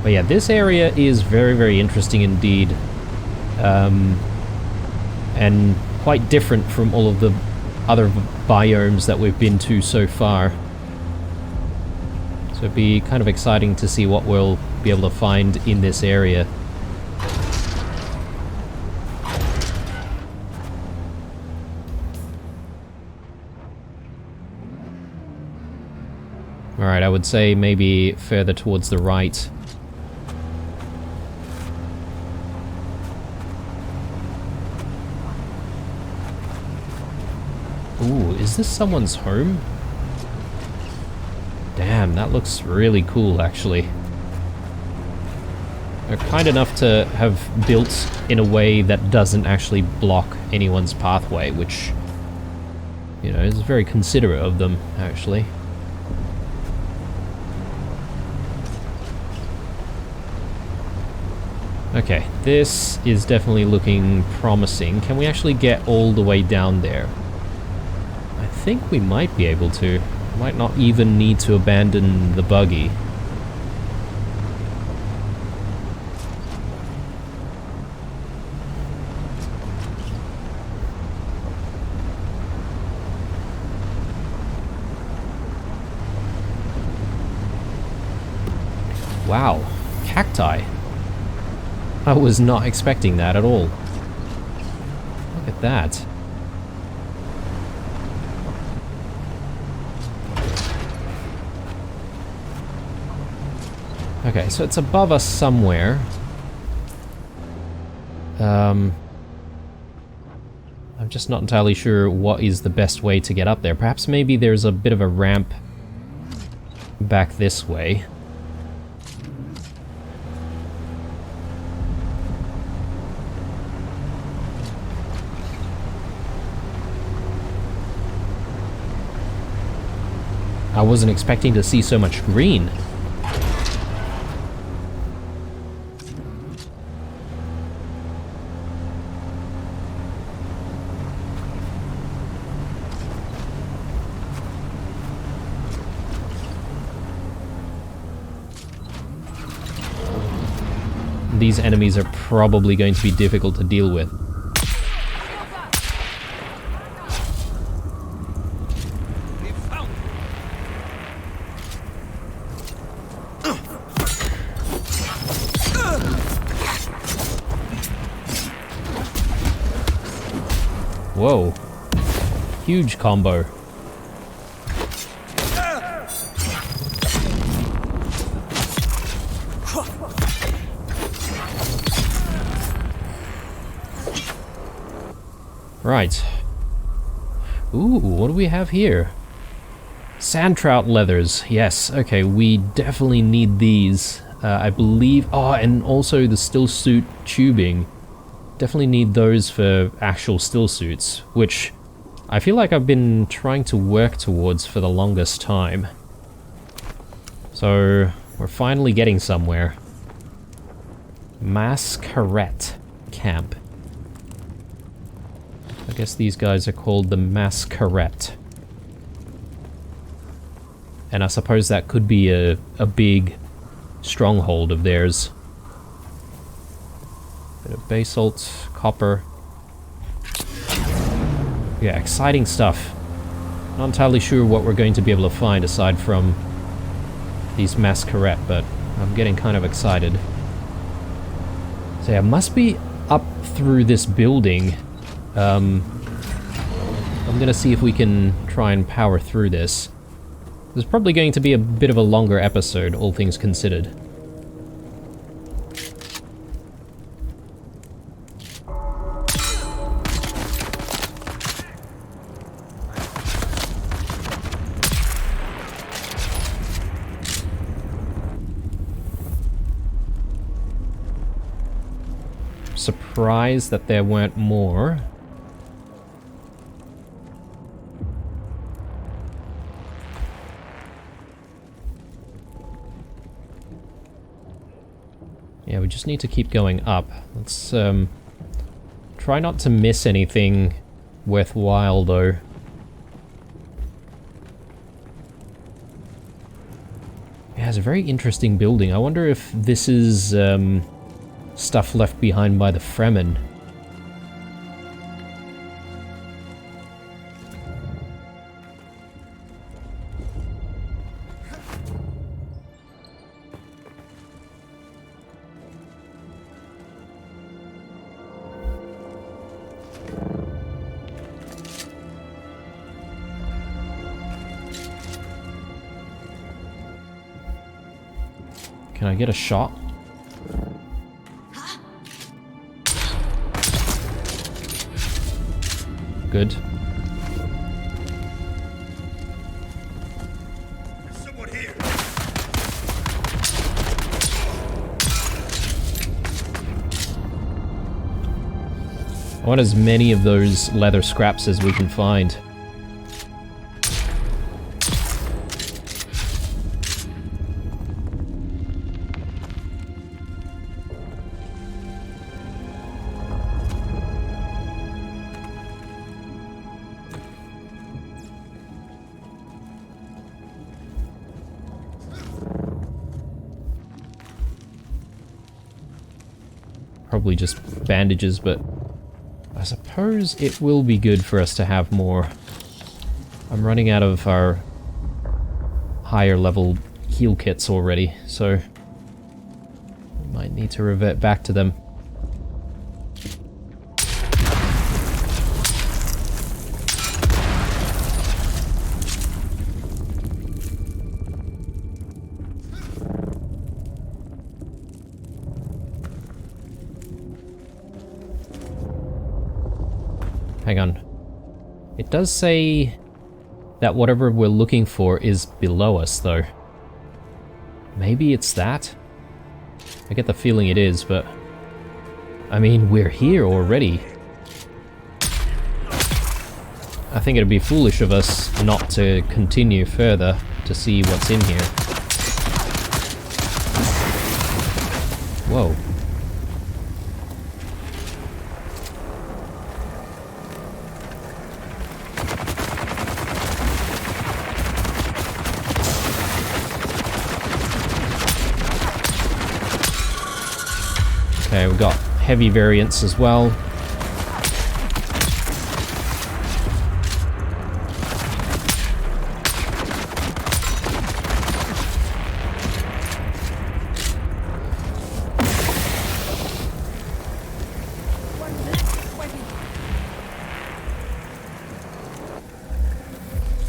But yeah, this area is very, very interesting indeed, and quite different from all of the other biomes that we've been to so far. So it'd be kind of exciting to see what we'll be able to find in this area. Alright, I would say maybe further towards the right. Ooh, is this someone's home? Damn, that looks really cool, actually. They're kind enough to have built in a way that doesn't actually block anyone's pathway, which, you know, is very considerate of them, actually. Okay, this is definitely looking promising. Can we actually get all the way down there? I think we might be able to. Might not even need to abandon the buggy. Wow, cacti. I was not expecting that at all. Look at that. Okay, so it's above us somewhere. I'm just not entirely sure what is the best way to get up there. Perhaps maybe there's a bit of a ramp back this way. I wasn't expecting to see so much green. These enemies are probably going to be difficult to deal with. Whoa. Huge combo. Right. Ooh, what do we have here? Sand trout leathers. Yes, okay, we definitely need these. I believe... Oh, and also the still suit tubing. Definitely need those for actual still suits, which I feel like I've been trying to work towards for the longest time. So, we're finally getting somewhere. Masquerette Camp. I guess these guys are called the Masquerette. And I suppose that could be a big stronghold of theirs. Bit of basalt, copper. Yeah, exciting stuff. Not entirely sure what we're going to be able to find aside from these Masquerette, but I'm getting kind of excited. So yeah, must be up through this building. I'm gonna see if we can try and power through this. There's probably going to be a bit of a longer episode, all things considered. surprised that there weren't more. Yeah, we just need to keep going up. Let's try not to miss anything worthwhile, though. Yeah, it's a very interesting building. I wonder if this is stuff left behind by the Fremen. Can I get a shot? Good. Someone here. I want as many of those leather scraps as we can find. Probably just bandages, but I suppose it will be good for us to have more. I'm running out of our higher level heal kits already, so we might need to revert back to them. Hang on. It does say that whatever we're looking for is below us, though. Maybe it's that? I get the feeling it is, but... I mean, we're here already. I think it'd be foolish of us not to continue further to see what's in here. Whoa. Okay, we've got heavy variants as well.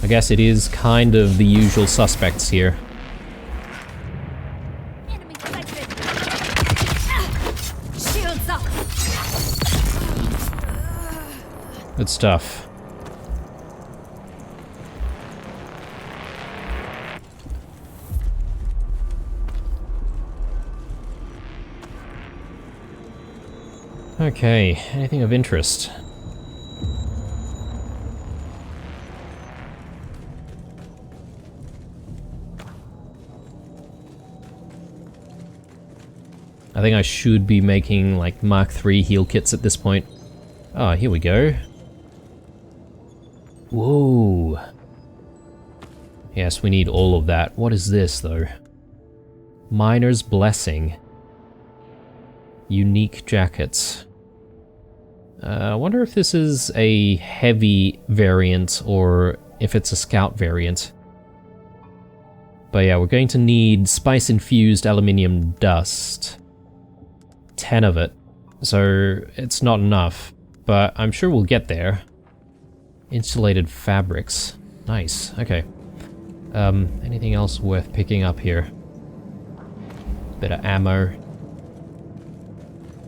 I guess it is kind of the usual suspects here. Good stuff. Okay, anything of interest? I think I should be making like Mark III heal kits at this point. Oh, here we go. Whoa. Yes, we need all of that. What is this, though? Miner's Blessing. Unique jackets. I wonder if this is a heavy variant or if it's a scout variant. But yeah, we're going to need spice-infused aluminium dust. 10 of it. So it's not enough, but I'm sure we'll get there. Insulated fabrics. Nice, okay. Anything else worth picking up here? Bit of ammo.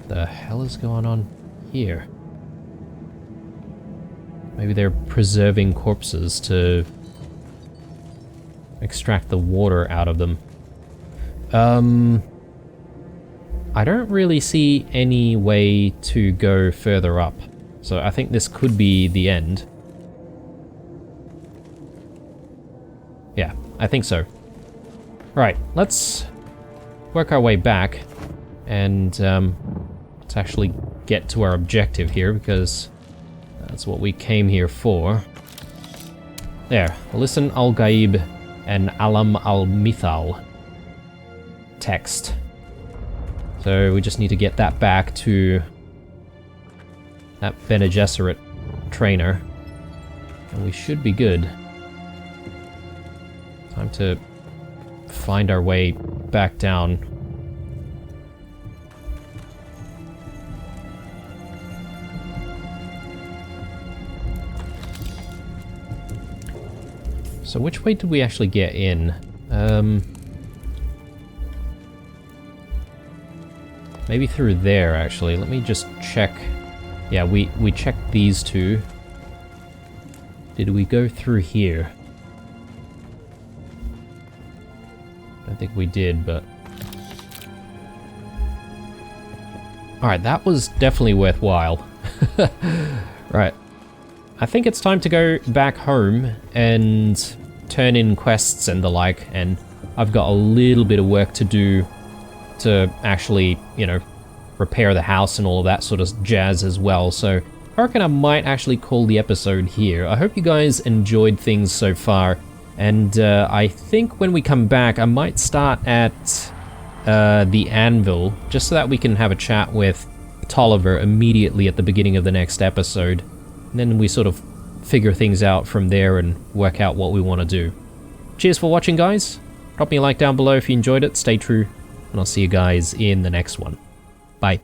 The hell is going on here? Maybe they're preserving corpses to extract the water out of them. I don't really see any way to go further up. So I think this could be the end. Yeah, I think so. Right, let's work our way back and let's actually get to our objective here, because that's what we came here for. There, Listen al-Gaib and Alam al-Mithal text. So we just need to get that back to that Bene Gesserit trainer, and we should be good. Time to find our way back down. So which way did we actually get in? Maybe through there, actually. Let me just check. Yeah, we checked these two. Did we go through here? I don't think we did, but... Alright, that was definitely worthwhile. Right. I think it's time to go back home and turn in quests and the like, and I've got a little bit of work to do to actually, you know, repair the house and all of that sort of jazz as well, so I reckon I might actually call the episode here. I hope you guys enjoyed things so far, and I think when we come back I might start at the Anvil, just so that we can have a chat with Tolliver immediately at the beginning of the next episode. And then we sort of figure things out from there and work out what we want to do. Cheers for watching, guys. Drop me a like down below if you enjoyed it. Stay true, and I'll see you guys in the next one. Bye.